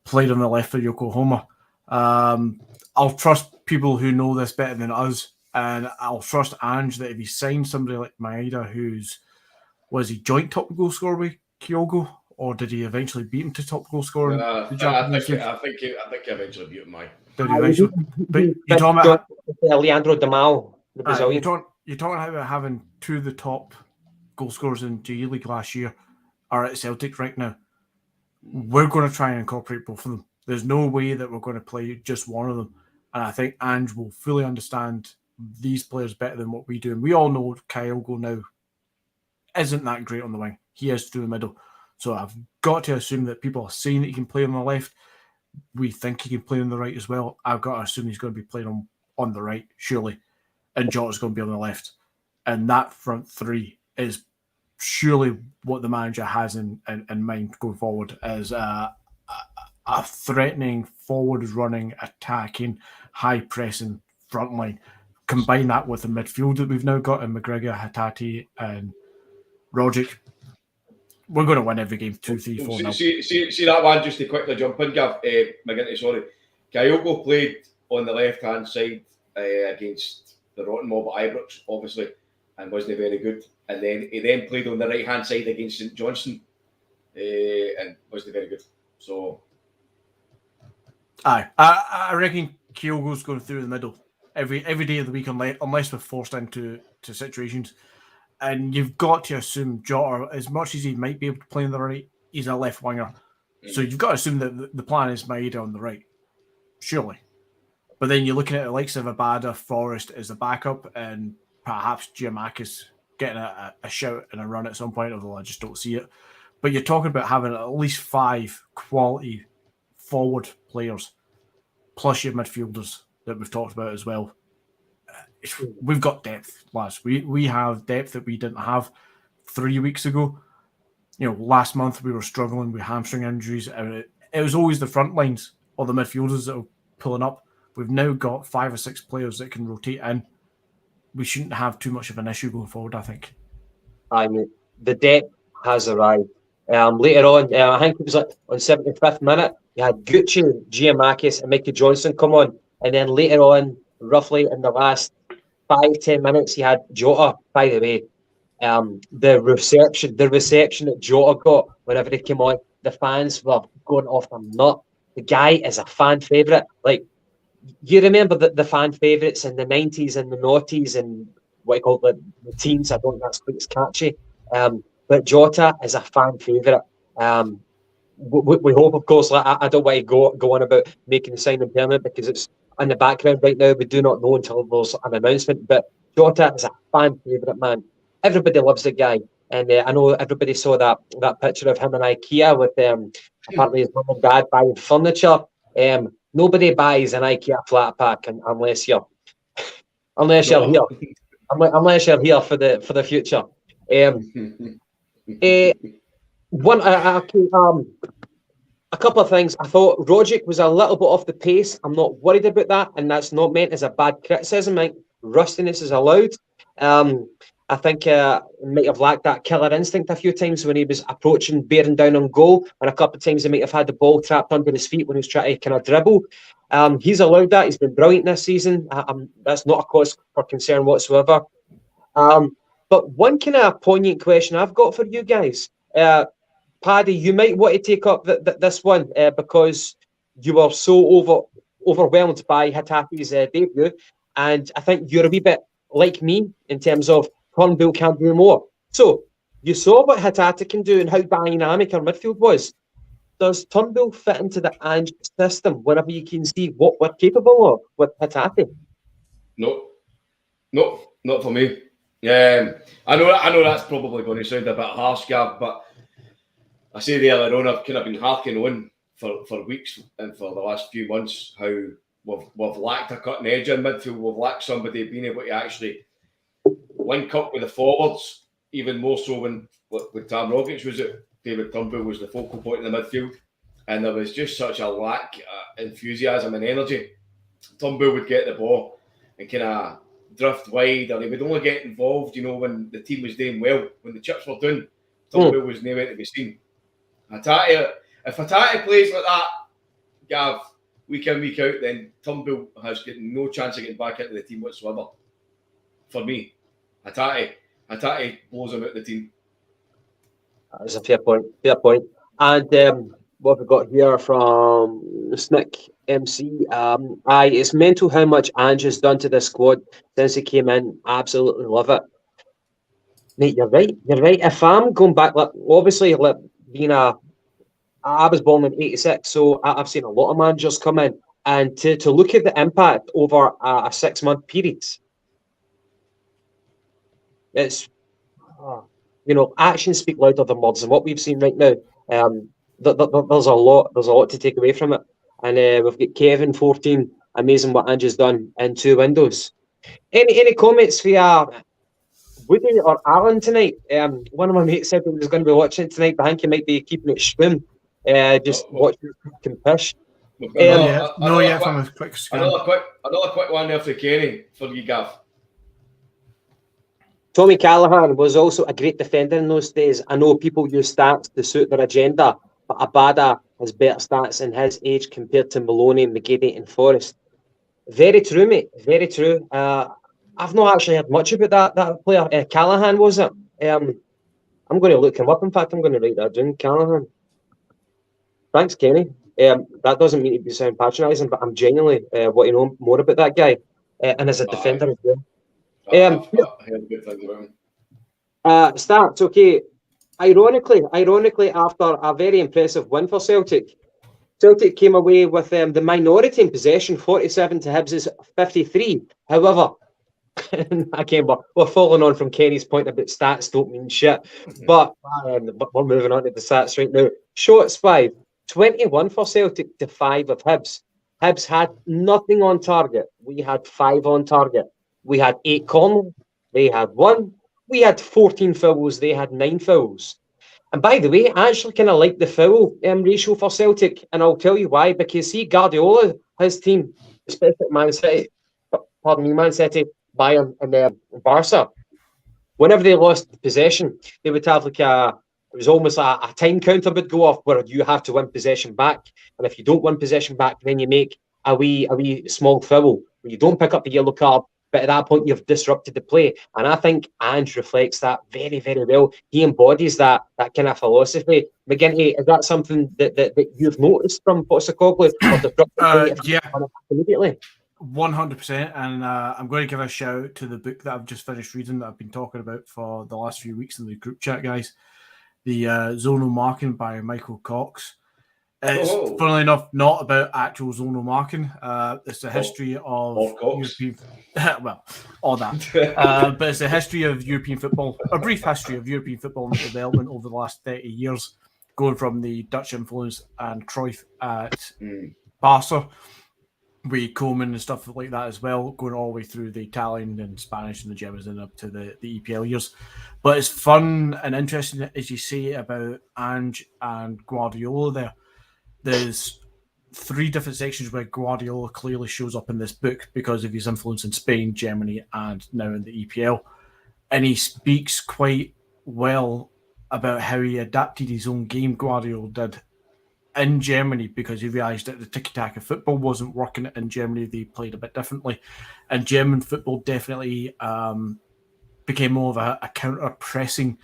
played on the left for Yokohama. I'll trust people who know this better than us, and I'll trust Ange that if he signed somebody like Maeda, was he joint top goal scorer with Kyogo, or did he eventually beat him to top goal scorer? I think he eventually beat him, Mike. Did he eventually? But you're talking about Leandro Damal, the Brazilian. You're talking about having two of the top goal scorers in J League last year are at Celtic right now. We're going to try and incorporate both of them. There's no way that we're going to play just one of them. And I think Ange will fully understand these players better than what we do. And we all know Kyogo now isn't that great on the wing. He is through the middle. So I've got to assume that people are saying that he can play on the left. We think he can play on the right as well. I've got to assume he's going to be playing on the right, surely. And Jota's going to be on the left. And that front three is surely what the manager has in mind going forward as a threatening, forward-running, attacking, high-pressing front line. Combine that with the midfield that we've now got in McGregor, Hatate, and Rogic. We're going to win every game 2-3-4 See that one, just to quickly jump in, Gav, McGinty, sorry. Kyogo played on the left-hand side against the Rotten Mob at Ibrox, obviously, and wasn't very good. And then he played on the right-hand side against St Johnstone and wasn't very good. So, I reckon Kyogo's going through the middle every day of the week unless we're forced into situations. And you've got to assume Jota, as much as he might be able to play on the right, he's a left winger. So you've got to assume that the plan is Maeda on the right, surely. But then you're looking at the likes of Abada, Forrest as a backup, and perhaps Giamakis getting a shout and a run at some point, although I just don't see it. But you're talking about having at least 5 quality forward players, plus your midfielders that we've talked about as well. We've got depth, lads. We have depth that we didn't have 3 weeks ago. Last month we were struggling with hamstring injuries. It was always the front lines or the midfielders that were pulling up. We've now got 5 or 6 players that can rotate in. We shouldn't have too much of an issue going forward, I think. I mean, the depth has arrived. Later on, I think it was like on 75th minute, you had Gucci, Giamakis and Mickey Johnson come on. And then later on, roughly in the last 5-10 minutes, he had Jota. By the way, the reception that Jota got whenever he came on, the fans were going off the nut. The guy is a fan favourite. Like, you remember the fan favourites in the 90s and the noughties and what you call the teens. I don't think that's quite as catchy. But Jota is a fan favourite. We hope, of course, I don't want to go on about making the sign permanent because it's in the background right now. We do not know until there's an announcement. But Jota is a fan favourite, man. Everybody loves the guy. And I know everybody saw that picture of him in IKEA with apparently his mum and dad buying furniture. Nobody buys an IKEA flat pack unless you're here. Unless you're here for the future. A couple of things. I thought Rogic was a little bit off the pace. I'm not worried about that, and that's not meant as a bad criticism. I think rustiness is allowed. I think he might have lacked that killer instinct a few times when he was approaching, bearing down on goal, and a couple of times he might have had the ball trapped under his feet when he was trying to kind of dribble. He's allowed that. He's been brilliant this season. That's not a cause for concern whatsoever. But one kind of poignant question I've got for you guys, Paddy, you might want to take up this one because you were so overwhelmed by Hatate's debut, and I think you're a wee bit like me in terms of Turnbull can do more. So you saw what Hatate can do and how dynamic our midfield was. Does Turnbull fit into the Ange system whenever you can see what we're capable of with Hatate? No, not for me. I know that's probably going to sound a bit harsh, Gav, but I say the earlier on, I've kind of been harking on for weeks and for the last few months how we've lacked a cutting edge in midfield. We've lacked somebody being able to actually link up with the forwards, even more so when with Tam Rogic was it. David Turnbull was the focal point in the midfield, and there was just such a lack of enthusiasm and energy. Turnbull would get the ball and kind of drift wide, or he would only get involved, when the team was doing well. When the chips were done, Turnbull was nowhere to be seen. Hatate, if Hatate plays like that, Gav, week in, week out, then Turnbull has got no chance of getting back into the team whatsoever. For me, Hatate blows him out the team. That's a fair point. And what have we got here from Snick MC? It's mental how much Ange has done to this squad since he came in. Absolutely love it. Mate, you're right. If I'm going back, obviously, being I was born in '86, so I've seen a lot of managers come in, and to look at the impact over a 6-month period, it's actions speak louder than words, and what we've seen right now, there's a lot to take away from it. And we've got Kevin 14, amazing what Ange has done in 2 windows. Any comments for Woody or Alan tonight? One of my mates said he was going to be watching it tonight, but I think he might be keeping it swim. Watching Pish. From a quick scan. Another quick one there for Kenny for you, Gav. Tommy Callaghan was also a great defender in those days. I know people use stats to suit their agenda, but Abada has better stats in his age compared to Maloney, McGeady and Forrest. Very true, mate. Very true. I've not actually heard much about that player. Callaghan, was it? I'm going to look him up. In fact, I'm going to write that down. Callaghan. Thanks, Kenny. That doesn't mean to be sound patronising, but I'm genuinely want to know more about that guy and as a defender as well. Starts okay. Ironically, after a very impressive win for Celtic came away with the minority in possession, 47 to Hibs' 53. However, again, we're following on from Kenny's point about stats don't mean shit, but we're moving on to the stats right now. Shots 5, 21 for Celtic to 5 of Hibs. Hibs had nothing on target. We had 5 on target. We had 8 corners. They had 1. We had 14 fouls. They had 9 fouls. And by the way, I actually kind of like the foul ratio for Celtic, and I'll tell you why. Because see, Guardiola, his team, especially Man City, Bayern, and Barca, whenever they lost possession, they would have it was almost a time counter would go off where you have to win possession back, and if you don't win possession back, then you make a wee small foul. When you don't pick up the yellow card, but at that point you've disrupted the play, and I think Ange reflects that very, very well. He embodies that kind of philosophy. McGinty, is that something that you've noticed from Postecoglou? Yeah, immediately. 100%, and I'm going to give a shout out to the book that I've just finished reading that I've been talking about for the last few weeks in the group chat, guys. The Zonal Marking by Michael Cox. It's funnily enough not about actual zonal marking. It's a history of European, well, all that. But it's a history of European football, a brief history of European football and development over the last 30 years, going from the Dutch influence and Cruyff at Barca, with Koeman and stuff like that as well, going all the way through the Italian and Spanish and the Germans and up to the EPL years. But it's fun and interesting, as you say, about Ange and Guardiola there. There's 3 different sections where Guardiola clearly shows up in this book because of his influence in Spain, Germany, and now in the EPL. and he speaks quite well about how he adapted his own game, Guardiola did, in Germany, because he realised that the tiki-taka football wasn't working in Germany. They played a bit differently. And German football definitely became more of a counter-pressing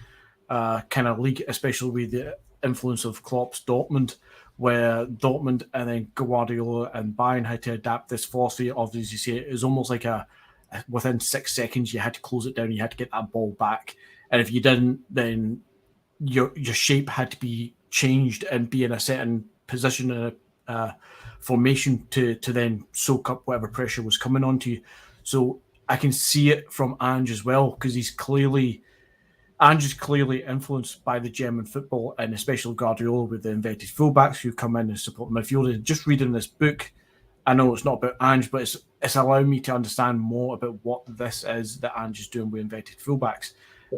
kind of league, especially with the influence of Klopp's Dortmund, where Dortmund and then Guardiola and Bayern had to adapt this philosophy of, as you say, it was almost like within 6 seconds you had to close it down, you had to get that ball back. And if you didn't, then your shape had to be changed and be in a certain position in a formation to then soak up whatever pressure was coming onto you. So I can see it from Ange as well, because Ange is clearly influenced by the German football, and especially Guardiola with the inverted fullbacks who come in and support the midfielders. Just reading this book, I know it's not about Ange, but it's allowing me to understand more about what this is that Ange is doing with inverted fullbacks,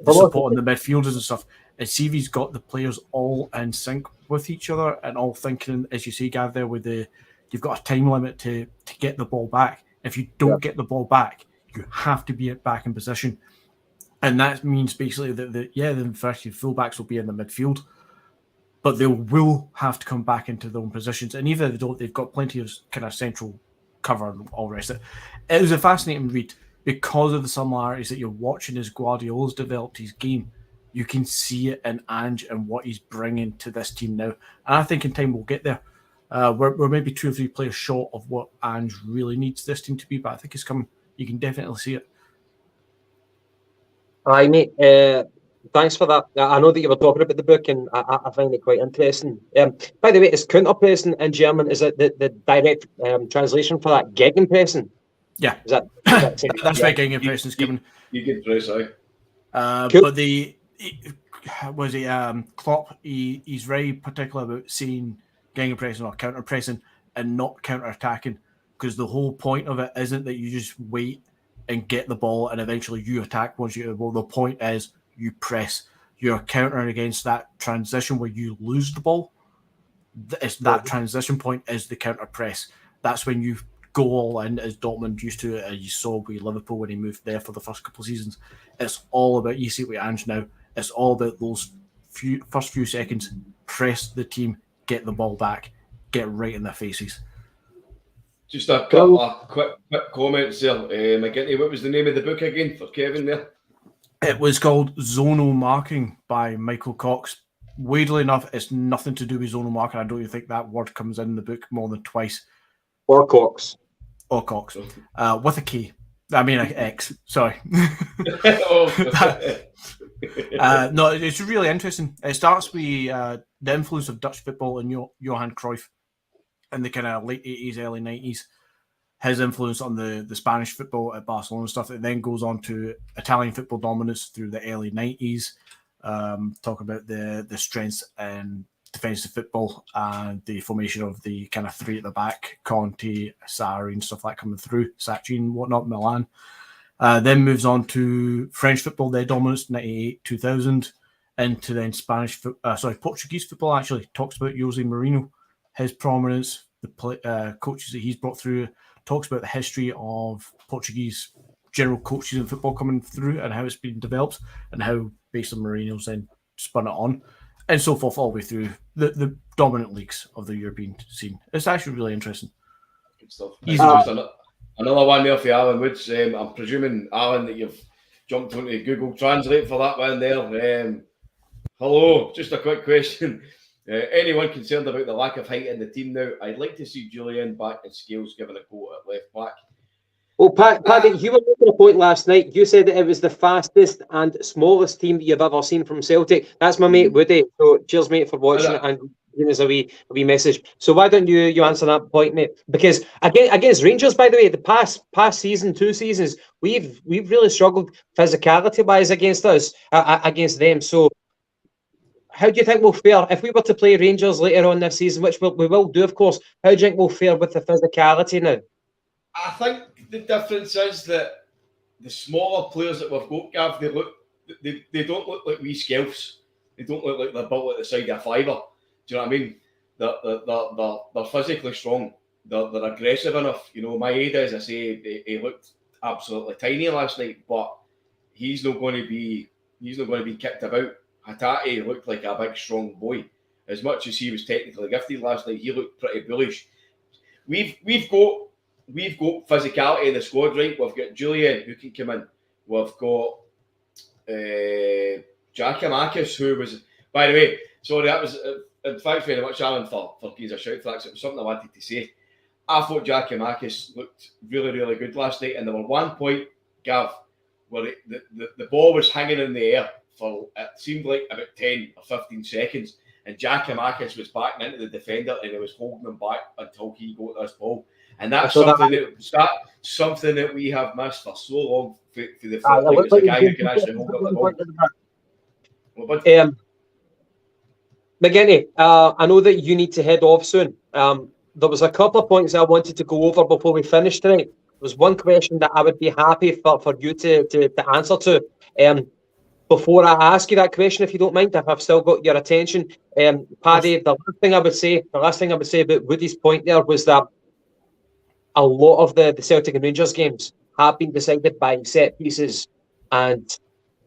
supporting the midfielders and stuff. And see if he's got the players all in sync with each other and all thinking, as you say, Gav, there with you've got a time limit to get the ball back. If you don't get the ball back, you have to be back in position. And that means basically that the inverted fullbacks will be in the midfield, but they will have to come back into their own positions. And even if they don't, they've got plenty of kind of central cover and all the rest of it. It was a fascinating read because of the similarities that you're watching as Guardiola's developed his game. You can see it in Ange and what he's bringing to this team now. And I think in time we'll get there. We're maybe 2 or 3 players short of what Ange really needs this team to be, but I think it's coming. You can definitely see it. Aye, mate. Thanks for that. I know that you were talking about the book, and I find it quite interesting. By the way, is counter-pressing in German, is it the direct translation for that gegenpressing? Yeah. Is that that's where gegenpressing is given. You get press, aye. Cool. But Klopp, he's very particular about seeing gegenpressing or counter-pressing and not counter-attacking, because the whole point of it isn't that you just wait and get the ball and eventually you attack once you get the ball. The point is you press. You're countering against that transition where you lose the ball. It's that transition point is the counter press. That's when you go all in, as Dortmund used to, as you saw with Liverpool when he moved there for the first couple of seasons. It's all about, you see it with Ange now, it's all about those first few seconds, press the team, get the ball back, get right in their faces. Just a couple of quick comments there. McGinty, what was the name of the book again for Kevin there? It was called Zonal Marking by Michael Cox. Weirdly enough, it's nothing to do with zonal marking. I don't even think that word comes in the book more than twice. Or Cox. Or Cox. With a K. I mean, an X. Sorry. No, it's really interesting. It starts with the influence of Dutch football and Johan Cruyff in the kind of late 80s, early 90s. His influence on the Spanish football at Barcelona and stuff. It then goes on to Italian football dominance through the early 90s. Talk about the strengths in defensive football and the formation of the kind of 3 at the back, Conte, Sarri and stuff like coming through, Sacchi and whatnot, Milan. Then moves on to French football, their dominance, 98, 2000, into then Portuguese football actually. Talks about Jose Mourinho, his prominence, the coaches that he's brought through, talks about the history of Portuguese general coaches in football coming through and how it's been developed and how, based on Mourinho's, then spun it on and so forth all the way through the dominant leagues of the European scene. It's actually really interesting. Good stuff. Another one there for Alan Woods. I'm presuming, Alan, that you've jumped onto Google Translate for that one there. Hello, just a quick question. Anyone concerned about the lack of height in the team now? I'd like to see Julian back and Scales given a go at left back. Well, Paddy, you were making a point last night. You said that it was the fastest and smallest team that you've ever seen from Celtic. That's my mate Woody. So cheers, mate, for watching it and giving us a wee message. So why don't you answer that point, mate? Because against Rangers, by the way, the past season, 2 seasons, we've really struggled physicality wise against us, against them. So how do you think we'll fare if we were to play Rangers later on this season, which we will do, of course? How do you think we'll fare with the physicality now? I think the difference is that the smaller players that we've got, Gav, they don't look like wee skelfs. They don't look like they're built at the side of a fiver. Do you know what I mean? They're physically strong. They're aggressive enough. You know, my Maeda, as I say, he looked absolutely tiny last night, but he's not going to be kicked about. Hatate looked like a big, strong boy. As much as he was technically gifted last night, he looked pretty bullish. We've got physicality in the squad, right? We've got Julian who can come in. We've got Giacomakis, who was, by the way, sorry, that was, thanks very much, Alan, for giving us a shout for that. It was something I wanted to say. I thought Giacomakis looked really, really good last night, and there were one point, Gav, where the ball was hanging in the air for, it seemed like about 10 or 15 seconds, and Giacomakis was backing into the defender, and he was holding him back until he got this ball. And that's something that we have missed for so long for the football. It's a guy who can actually hold up the ball. McGinty, I know that you need to head off soon. There was a couple of points I wanted to go over before we finish tonight. There was one question that I would be happy for you to answer to. Before I ask you that question, if you don't mind, if I've still got your attention, Paddy, the last thing I would say about Woody's point there was that a lot of the Celtic and Rangers games have been decided by set pieces, and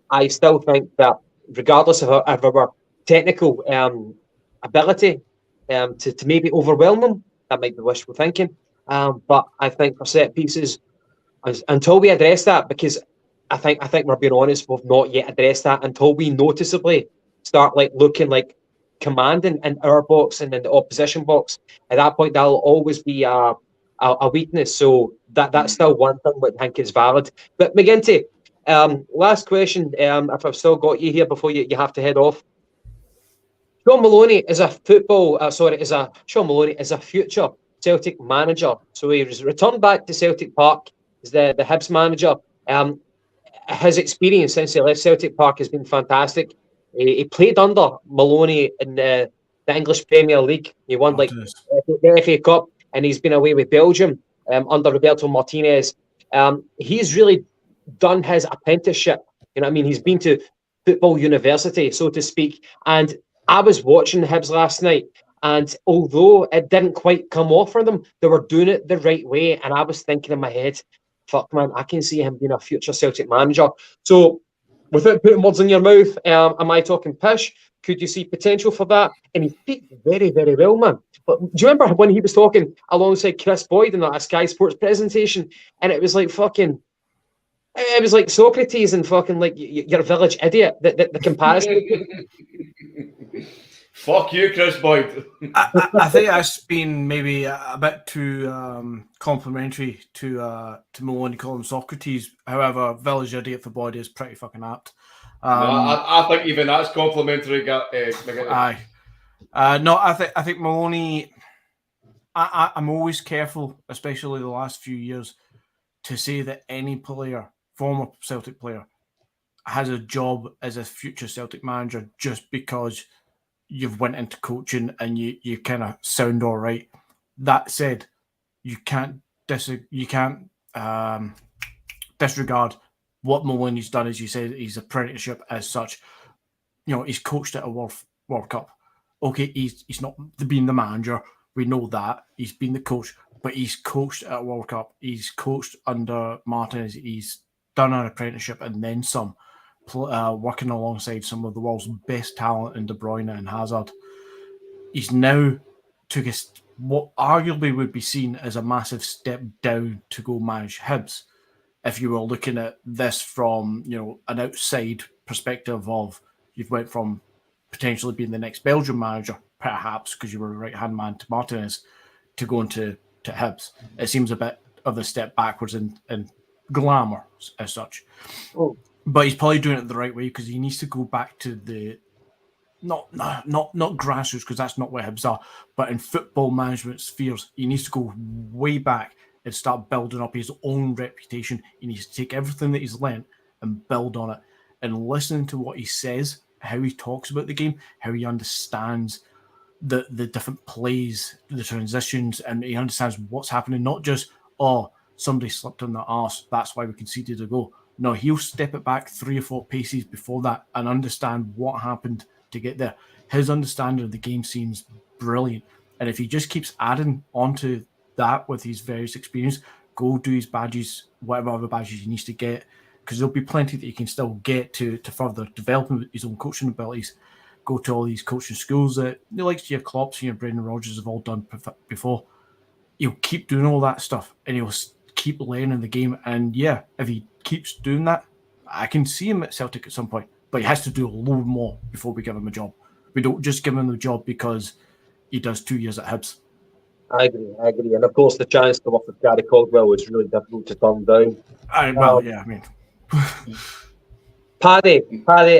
I still think that regardless of our technical ability to maybe overwhelm them, that might be wishful thinking, but I think for set pieces, until we address that, because I think we're being honest, we've not yet addressed that until we noticeably start looking like commanding in our box and in the opposition box. At that point, that'll always be a weakness. So that's still one thing that I think is valid. But McGinty, last question, if I've still got you here before you have to head off. Sean Maloney is a future Celtic manager. So he was returned back to Celtic Park as the Hibs manager. His experience since he left Celtic Park has been fantastic. He played under Maloney in the English Premier League. He won the FA Cup, and he's been away with Belgium under Roberto Martinez. He's really done his apprenticeship. You know what I mean? He's been to football university, so to speak. And I was watching the Hibs last night, and although it didn't quite come off for them, they were doing it the right way. And I was thinking in my head, fuck man, I can see him being a future Celtic manager. So without putting words in your mouth, am I talking pish? Could you see potential for that? And he speaks very, very well, man. But do you remember when he was talking alongside Chris Boyd in that Sky Sports presentation? And it was like fucking, it was like Socrates and fucking like you're a village idiot. The comparison. Fuck you, Chris Boyd. I think that's been maybe a bit too complimentary to Maloney calling him Socrates. However, village idiot for Boyd is pretty fucking apt. I think even that's complimentary. Aye. No, I think Maloney. I'm always careful, especially the last few years, to say that any player, former Celtic player, has a job as a future Celtic manager just because you've went into coaching and you kind of sound all right. That said, you can't disregard what Maloney's done. As you said, his apprenticeship as such. You know, he's coached at a World Cup. Okay, he's not been the manager. We know that. He's been the coach, but he's coached at a World Cup. He's coached under Martinez. He's done an apprenticeship and then some, working alongside some of the world's best talent in De Bruyne and Hazard. He's now took what arguably would be seen as a massive step down to go manage Hibs. If you were looking at this from, you know, an outside perspective of you've went from potentially being the next Belgian manager, perhaps because you were a right-hand man to Martinez, to going to Hibs. It seems a bit of a step backwards in glamour as such. Oh. But he's probably doing it the right way because he needs to go back to the not grassroots, because that's not what Hibs are, but in football management spheres, he needs to go way back and start building up his own reputation. He needs to take everything that he's learnt and build on it. And listening to what he says, how he talks about the game, how he understands the different plays, the transitions, and he understands what's happening. Not just, oh, somebody slipped on the arse, that's why we conceded a goal. No, he'll step it back 3 or 4 paces before that and understand what happened to get there. His understanding of the game seems brilliant. And if he just keeps adding onto that with his various experience, go do his badges, whatever other badges he needs to get, because there'll be plenty that he can still get to further develop his own coaching abilities. Go to all these coaching schools that the likes of your Klopps and your Brendan Rodgers have all done before. He'll keep doing all that stuff, and he'll keep learning the game. And yeah, if he keeps doing that, I can see him at Celtic at some point. But he has to do a load more before we give him a job. We don't just give him the job because he does 2 years at Hibs. I agree. And of course, the chance to work with Gary Caldwell was really difficult to turn down. Paddy,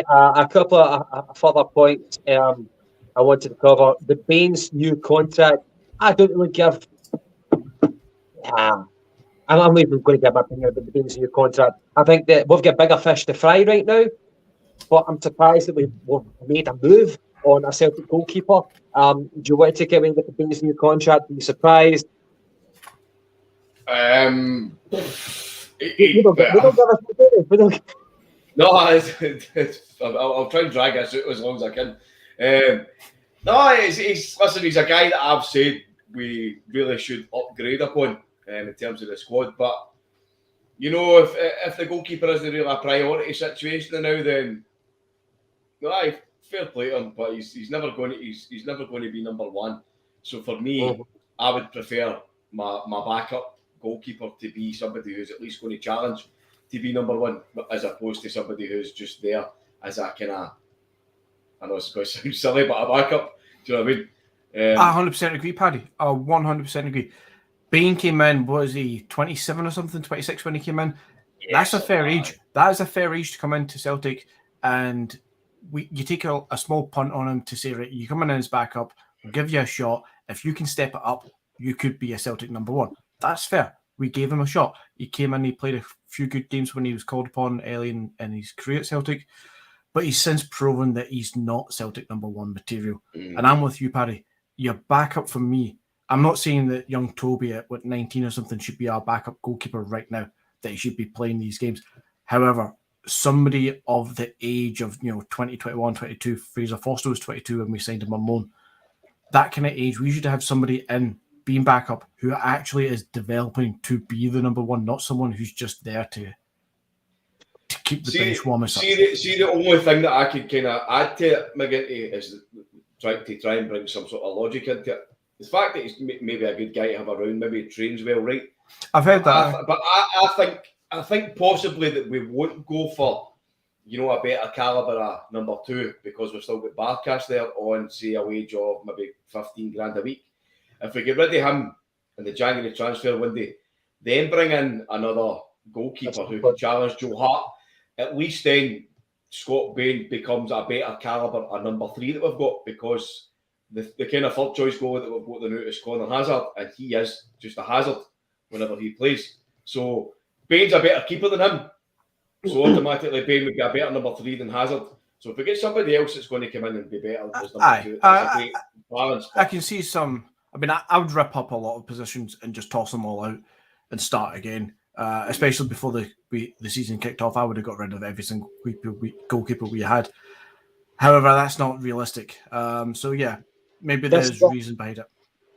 a couple of further points I wanted to cover. The Baines' new contract, I don't really give. I'm not even going to give my opinion about the Baines' new contract. I think that we've got bigger fish to fry right now, but I'm surprised that we've made a move on a Celtic goalkeeper. Do you want to take away with the Baines' new contract? Are you surprised? We don't give us. No, I'll try and drag this out as long as I can. Listen, he's a guy that I've said we really should upgrade upon in terms of the squad. But you know, if the goalkeeper isn't really a priority situation now, then fair play to him. But he's never going to be number one. So for me, I would prefer my backup goalkeeper to be somebody who's at least going to challenge to be number one, as opposed to somebody who's just there as a kind of, I know it's going to sound silly, but a backup. Do you know what I mean? I 100% agree, Paddy. I 100% agree. Bain came in, what was he, 27 or something, 26 when he came in? Yes, that's a fair age. That is a fair age to come into Celtic, and you take a small punt on him to say, right, you come in as backup, we'll give you a shot. If you can step it up, you could be a Celtic number one. That's fair. We gave him a shot. He came in, he played a few good games when he was called upon early in his career at Celtic, but he's since proven that he's not Celtic number one material. And I'm with you, Paddy. Your backup for me, I'm not saying that young Toby at 19 or something should be our backup goalkeeper right now, that he should be playing these games. However, somebody of the age of 20, 21, 22, Fraser Foster was 22 when we signed him on loan. That kind of age, we should have somebody in being backup who actually is developing to be the number one, not someone who's just there to keep the bench warm. See, the only thing that I could kind of add to it, McGinty, is try and bring some sort of logic into it. The fact that he's maybe a good guy to have around, maybe he trains well, right? I've heard that. But I think possibly that we won't go for, a better calibre of number two, because we've still got Barkas there on, say, a wage of maybe 15 grand a week. If we get rid of him in the January transfer window, then bring in another goalkeeper who can challenge Joe Hart, at least then Scott Bain becomes a better calibre of number three that we've got, because the kind of third choice goalie that we've got the now is Conor Hazard, and he is just a hazard whenever he plays. So Bain's a better keeper than him. So automatically Bain would be a better number three than Hazard. So if we get somebody else that's going to come in and be better as number two, it's a great balance. I can see some. I mean, I would rip up a lot of positions and just toss them all out and start again. Especially before the season kicked off, I would have got rid of every single goalkeeper we had. However, that's not realistic. So yeah, maybe there's reason behind it.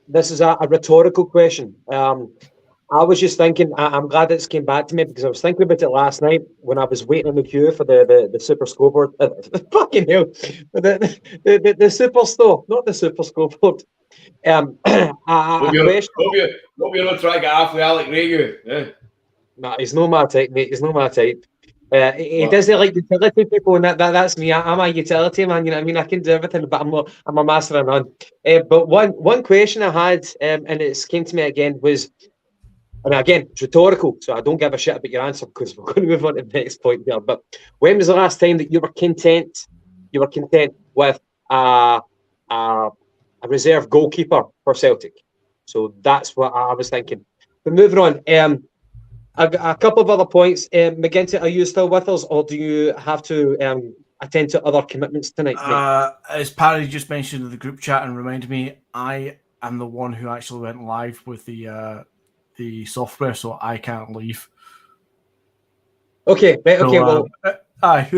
This is a rhetorical question. I was just thinking, I'm glad it's came back to me, because I was thinking about it last night when I was waiting in the queue for the super scoreboard. Fucking hell. The super store, not the super scoreboard. Hope you're not trying to get halfway Alec Ray. Yeah. Nah, he's no my type, mate. He's no my type. He doesn't like utility people, and that's me. I'm a utility man. You know what I mean? I can do everything, but I'm a master of none. But one question I had, and it came to me again, was, and again, it's rhetorical, so I don't give a shit about your answer, because we're going to move on to the next point there. But when was the last time that you were content with a reserve goalkeeper for Celtic? So that's what I was thinking. But moving on, a couple of other points. McGinty, are you still with us, or do you have to attend to other commitments tonight? As Paddy just mentioned in the group chat and reminded me, I am the one who actually went live with the software, so I can't leave. Okay, right, okay, so, aye.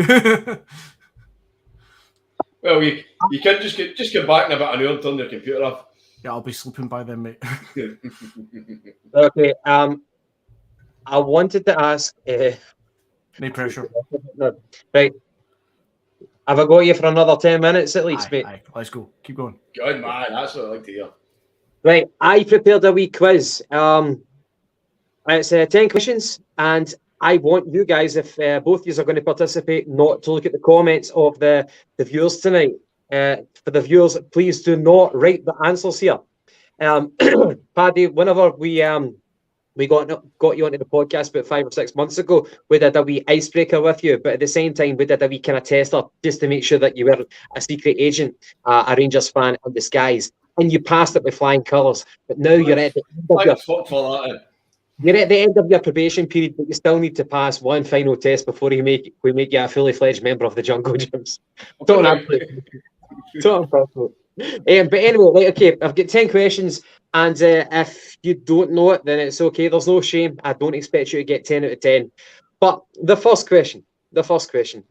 Well, you can just get back in about an hour and turn your computer off. Yeah, I'll be sleeping by then, mate. Okay, I wanted to ask, No pressure. No. Right. Have I got you for another 10 minutes at least, mate? Aye. Let's go. Keep going. Good man, that's what I like to hear. Right. I prepared a wee quiz. It's 10 questions, and I want you guys, if both of you are going to participate, not to look at the comments of the viewers tonight. For the viewers, please do not write the answers here. Paddy, whenever we got you onto the podcast about 5 or 6 months ago, we did a wee icebreaker with you, but at the same time, we did a wee kind of tester just to make sure that you were a secret agent, a Rangers fan in disguise, and you passed it with flying colours. But now you're at the end of your... Fuck for that. You're at the end of your probation period, but you still need to pass one final test before we make you a fully fledged member of the Jungle Gyms. Don't answer. But anyway, right, okay, I've got 10 questions, and if you don't know it, then it's okay. There's no shame. I don't expect you to get 10 out of 10. But the first question,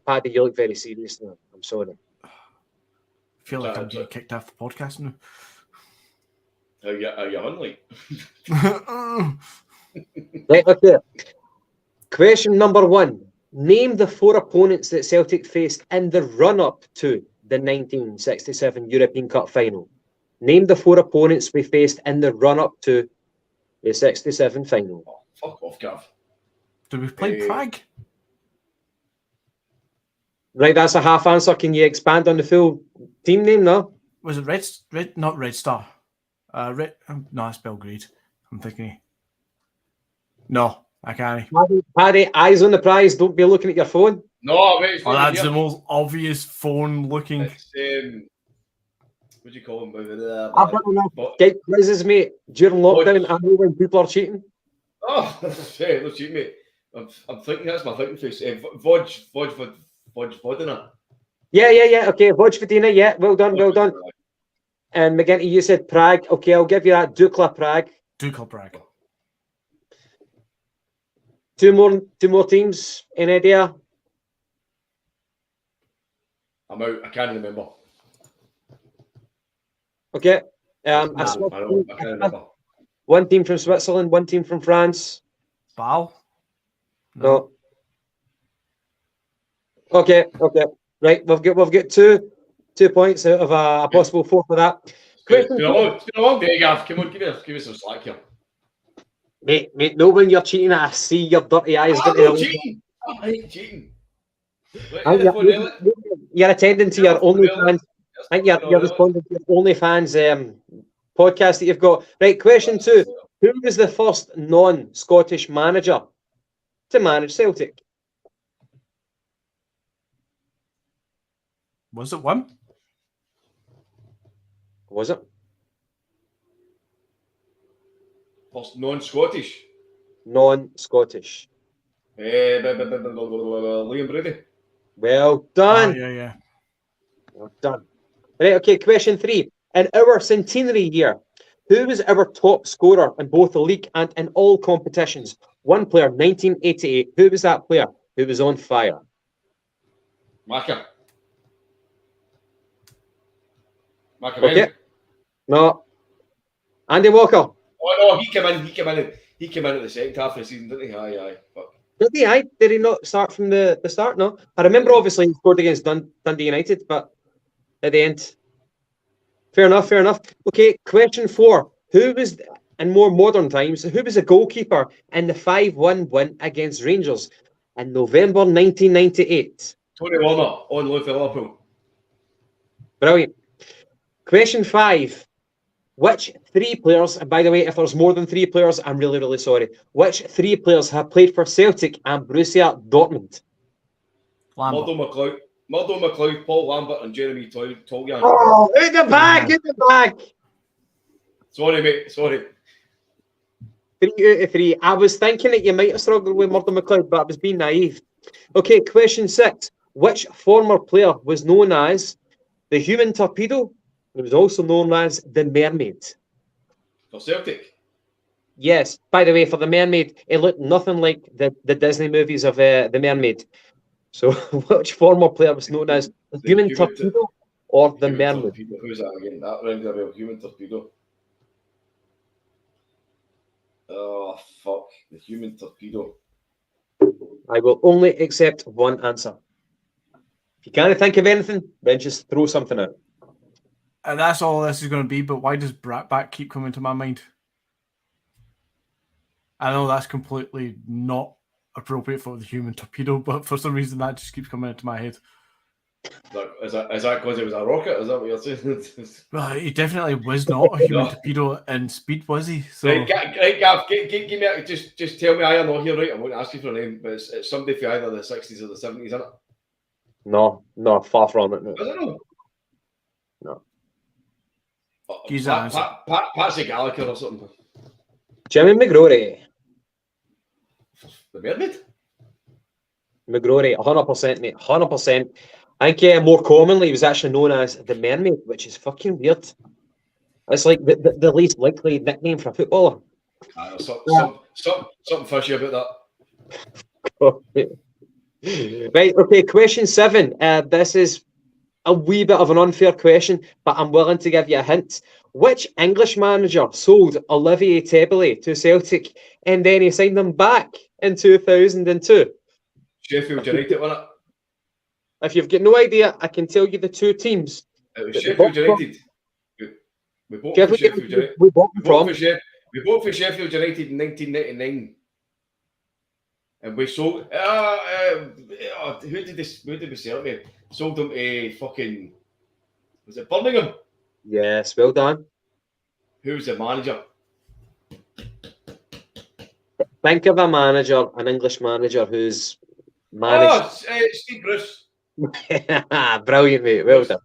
Paddy, you look very serious now. I'm sorry. I feel like I'm getting kicked off the podcast now. Are you hungry? Right, okay. Question number 1. Name the 4 opponents that Celtic faced in the run-up to the 1967 European Cup final. Name the 4 opponents we faced in the run-up to the 67 final. Oh, fuck off, Gav. Did we play Prague? Right, that's a half answer. Can you expand on the full team name now? Was it not Red Star? No, that's Belgrade. I'm thinking. No, I can't. Paddy, eyes on the prize. Don't be looking at your phone. No, mate. That's the most obvious phone looking. It's, what do you call them? I've got enough get quizzes, mate. During lockdown, I know when people are cheating. Oh, hey, no cheating, mate. I'm thinking that's my thinking face. Vodina. Yeah. Okay, Vojvodina. Yeah, well done. And McGinty, you said Prague. Okay, I'll give you that. Dukla Prague. Two more teams. Any idea? I'm out. I can't remember. Okay. I can't remember. One team from Switzerland, one team from France. Bal? No. Okay. Right, we've got 2 points out of a possible 4 for that. It's been a long day, Gav. Come on, give me some slack here. Mate, no, when you're cheating, I see your dirty eyes. I'm not cheating. I hate cheating. You're attending to your OnlyFans. I think you're responding to your OnlyFans podcast that you've got. Right, question 2. Who was the first non-Scottish manager to manage Celtic? Was it one? Was it? First non-Scottish. Non-Scottish. Liam Brady. Well done. Yeah. Well done. Right, okay, question 3. In our centenary year, who was our top scorer in both the league and in all competitions? One player, 1988. Who was that player who was on fire? Maka. Okay. No. Andy Walker. Oh no, he came in at the second half of the season, didn't he? Aye. Fuck. Did he? Did he not start from the start? No. I remember obviously he scored against Dundee United, but at the end. Fair enough. Okay, question 4. Who was, in more modern times, who was the goalkeeper in the 5-1 win against Rangers in November 1998? Tony Warner on loan for Liverpool. Brilliant. Question 5. Which 3 players, and by the way, if there's more than 3 players, I'm really, really sorry. Which 3 players have played for Celtic and Borussia Dortmund? Murdo McLeod, Paul Lambert, and Jeremy Toljan. Oh, in the bag! Sorry, mate. Sorry. 3 out of 3. I was thinking that you might have struggled with Murdo McLeod, but I was being naive. Okay, question 6. Which former player was known as the Human Torpedo? It was also known as the Mermaid. For Celtic? Yes. By the way, for the Mermaid, it looked nothing like the Disney movies of the Mermaid. So, which former player was known as the Human Torpedo or the Mermaid? Torpedo. Who's that again? That rings a bell. Human Torpedo. Oh, fuck. The Human Torpedo. I will only accept one answer. If you can't think of anything, then just throw something out. And that's all this is going to be, but why does Bratback keep coming to my mind? I know that's completely not appropriate for the human torpedo, but for some reason that just keeps coming into my head. Is that because it was a rocket? Is that what you're saying? Well, he definitely was not a human torpedo in speed, was he? So, right, Gav, give me just tell me I know here, right? I won't ask you for a name, but it's somebody from either the 60s or the 70s, isn't it? No, far from it. No. I don't know. No. Patsy Gallagher or something. Jimmy McGrory. The Mermaid? McGrory, 100%, mate. 100%. I think more commonly he was actually known as the Mermaid, which is fucking weird. It's like the least likely nickname for a footballer. Something fishy about that. Right, okay, question 7. This is a wee bit of an unfair question, but I'm willing to give you a hint. Which English manager sold Olivier Tebele to Celtic and then he signed them back in 2002? Sheffield United, wasn't it? If you've got no idea, I can tell you the two teams. It was Sheffield United. We bought for Sheffield United. We bought for Sheffield United in 1999. And we sold. Who did we sell to? Sold them a fucking. Was it Birmingham? Yes, well done. Who was the manager? Think of a manager, an English manager who's managed. Steve Bruce. Brilliant, mate. Well done.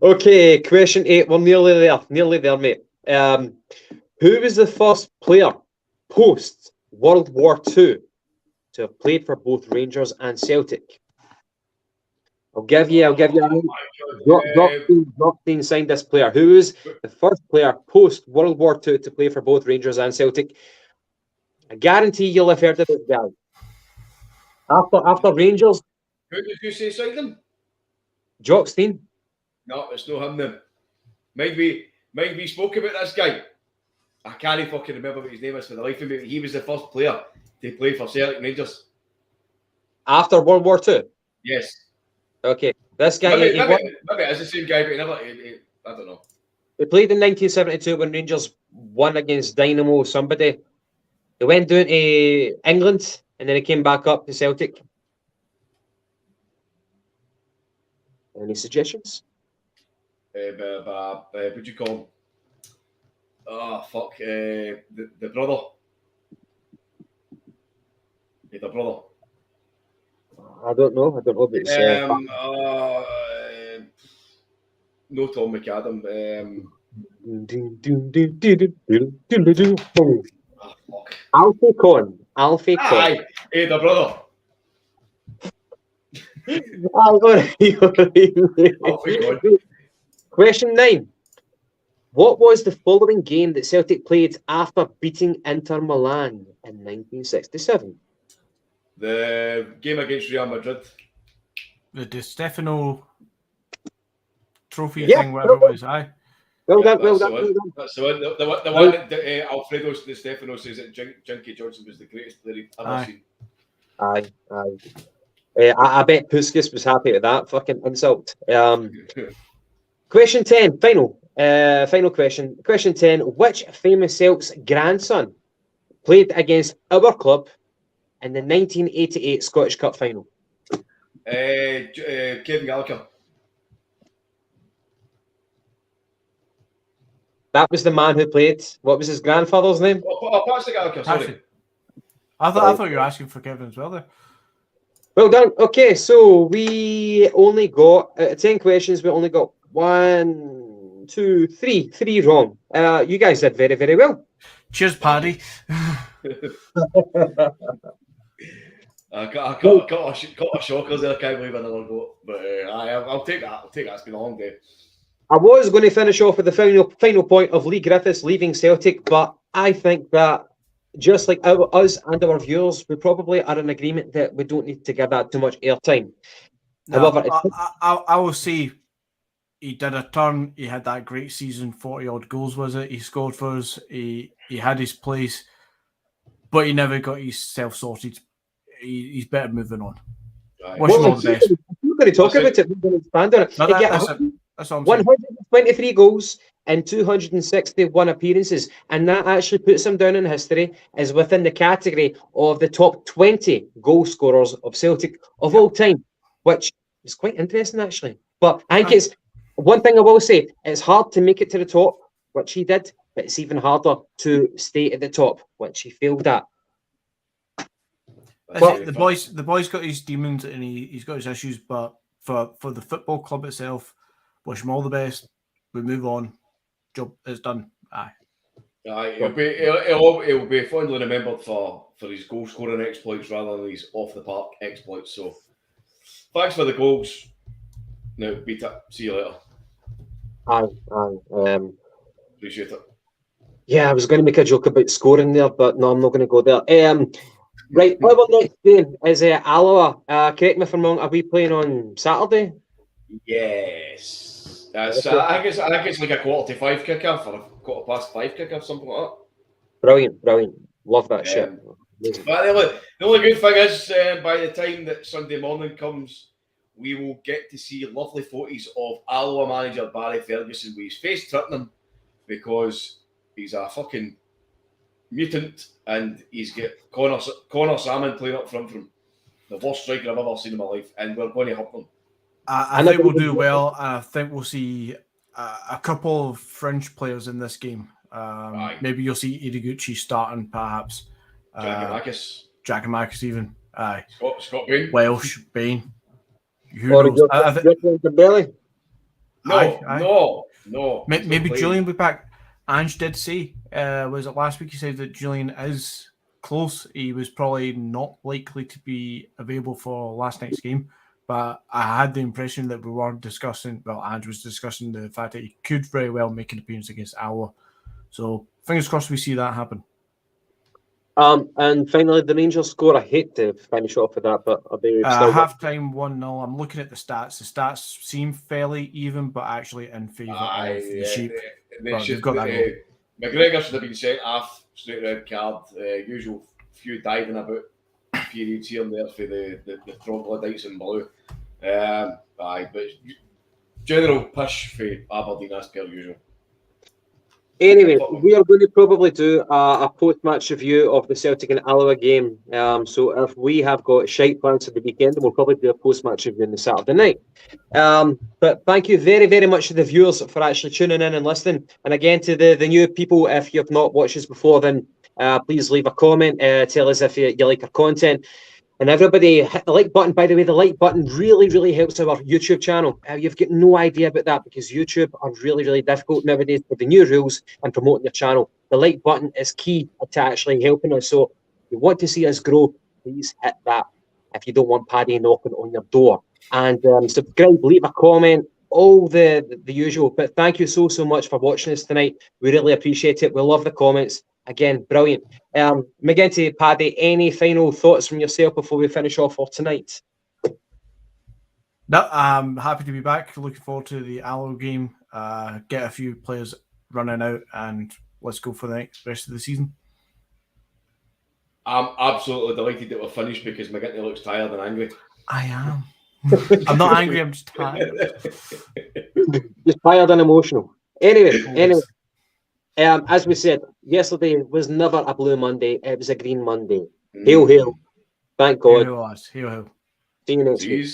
Okay, question 8. We're nearly there, mate. Who was the first player post World War II to have played for both Rangers and Celtic? I'll give you. Brockstein signed this player. Who was the first player post World War II to play for both Rangers and Celtic? I guarantee you'll have heard of this guy. After Rangers. Who did you say signed him? Brockstein. No, it's not him then. Mind we spoke about this guy. I can't fucking remember what his name is for the life of me. He was the first player to play for Celtic Rangers. After World War II? Yes. Okay. This guy... Maybe it is the same guy, but I don't know. He played in 1972 when Rangers won against Dynamo somebody. He went down to England and then he came back up to Celtic. Any suggestions? What'd you call him? Oh, fuck. The brother. The brother. I don't know. But it's, no Tom McAdam. Fuck. Alfie Cohn. Aye, the brother. Question 9. What was the following game that Celtic played after beating Inter Milan in 1967? The game against Real Madrid. The Di Stefano trophy thing, whatever it was, aye. Well done. That's the one. The one that Alfredo Di Stefano says that Junkie Johnson was the greatest player he'd ever seen. Aye. I bet Puskas was happy with that fucking insult. Question 10, final question. Question 10, which famous Celt's grandson played against our club in the 1988 Scottish Cup final? Kevin Gallagher. That was the man who played. What was his grandfather's name? Patsy Gallagher, sorry. I thought you were asking for Kevin as well there. Well done. Okay, so we only got 10 questions. We only got 1, 2, 3. 3 wrong. You guys did very, very well. Cheers, Paddy. I got a shocker there. I can't believe another goal. But I'll take that. It's been a long day. I was going to finish off with the final point of Lee Griffiths leaving Celtic, but I think that just like us and our viewers, we probably are in agreement that we don't need to give that too much airtime. No, however, I will say he did a turn. He had that great season, 40-odd goals, was it? He scored for us. He had his place, but he never got himself sorted. he's better moving on. Aye. Wish him all the best. We're going to talk about it. We're going to expand on it. No, He get that's all I'm saying. 123 goals and 261 appearances, and that actually puts him down in history as within the category of the top 20 goal scorers of Celtic of all time, which is quite interesting actually. But I think it's one thing I will say: it's hard to make it to the top, which he did, but it's even harder to stay at the top, which he failed at. Well, the boy's got his demons and he's got his issues, but for the football club itself, wish him all the best. We move on. Job is done. Aye. He'll be fondly remembered for his goal scoring exploits rather than his off the park exploits. So thanks for the goals. Now beat it. See you later. Aye. Appreciate it. Yeah, I was going to make a joke about scoring there, but no, I'm not going to go there. Right, our next game is Alloa. Correct me if I'm wrong. Are we playing on Saturday? Yes. I think it's like a 4:45 kickoff or a 5:15 kickoff, something like that. Brilliant. Love that shit. But the only good thing is, by the time that Sunday morning comes, we will get to see lovely photos of Alloa manager Barry Ferguson with his face threatening because he's a fucking mutant and he's got Connor Salmon playing up front from the worst striker I've ever seen in my life, and we're going to help them. I think we'll do well, and I think we'll see a couple of French players in this game. Maybe you'll see Ideguchi starting, perhaps. Giacomakis even. Aye. Scott Bain. Welsh, Bain. Who Or knows? No. Maybe Julian will be back. Ange did say, was it last week? He said that Julian is close. He was probably not likely to be available for last night's game, but I had the impression that we were discussing. Well, Ange was discussing the fact that he could very well make an appearance against Alloa. So fingers crossed we see that happen. And finally, the Rangers score. I hate to finish off with that, but half time 1-0. I'm looking at the stats. The stats seem fairly even, but actually in favour of the Sheep. McGregor should have been sent off, straight red card. Usual few diving about periods here and there for the troglodytes in blue. But general push for Aberdeen as per usual. Anyway, we are going to probably do a post-match review of the Celtic and Alloa game. So if we have got shite plans for the weekend, then we'll probably do a post-match review on the Saturday night. But thank you very, very much to the viewers for actually tuning in and listening. And again, to the new people, if you have not watched us before, then please leave a comment. Tell us if you like our content. And everybody, hit the like button. By the way, the like button really, really helps our YouTube channel. You've got no idea about that because YouTube are really, really difficult nowadays with the new rules and promoting your channel. The like button is key to actually helping us. So if you want to see us grow, please hit that if you don't want Paddy knocking on your door. And subscribe, leave a comment, all the usual. But thank you so much for watching us tonight. We really appreciate it. We love the comments. Again, brilliant. McGinty, Paddy, any final thoughts from yourself before we finish off for tonight? No, I'm happy to be back. Looking forward to the Alloa game. Get a few players running out and let's go for the rest of the season. I'm absolutely delighted that we're finished because McGinty looks tired and angry. I am. I'm not angry, I'm just tired. Just tired and emotional. Anyway. As we said, yesterday was never a blue Monday. It was a green Monday. Hail, hail. Thank God. Hail. See you next week.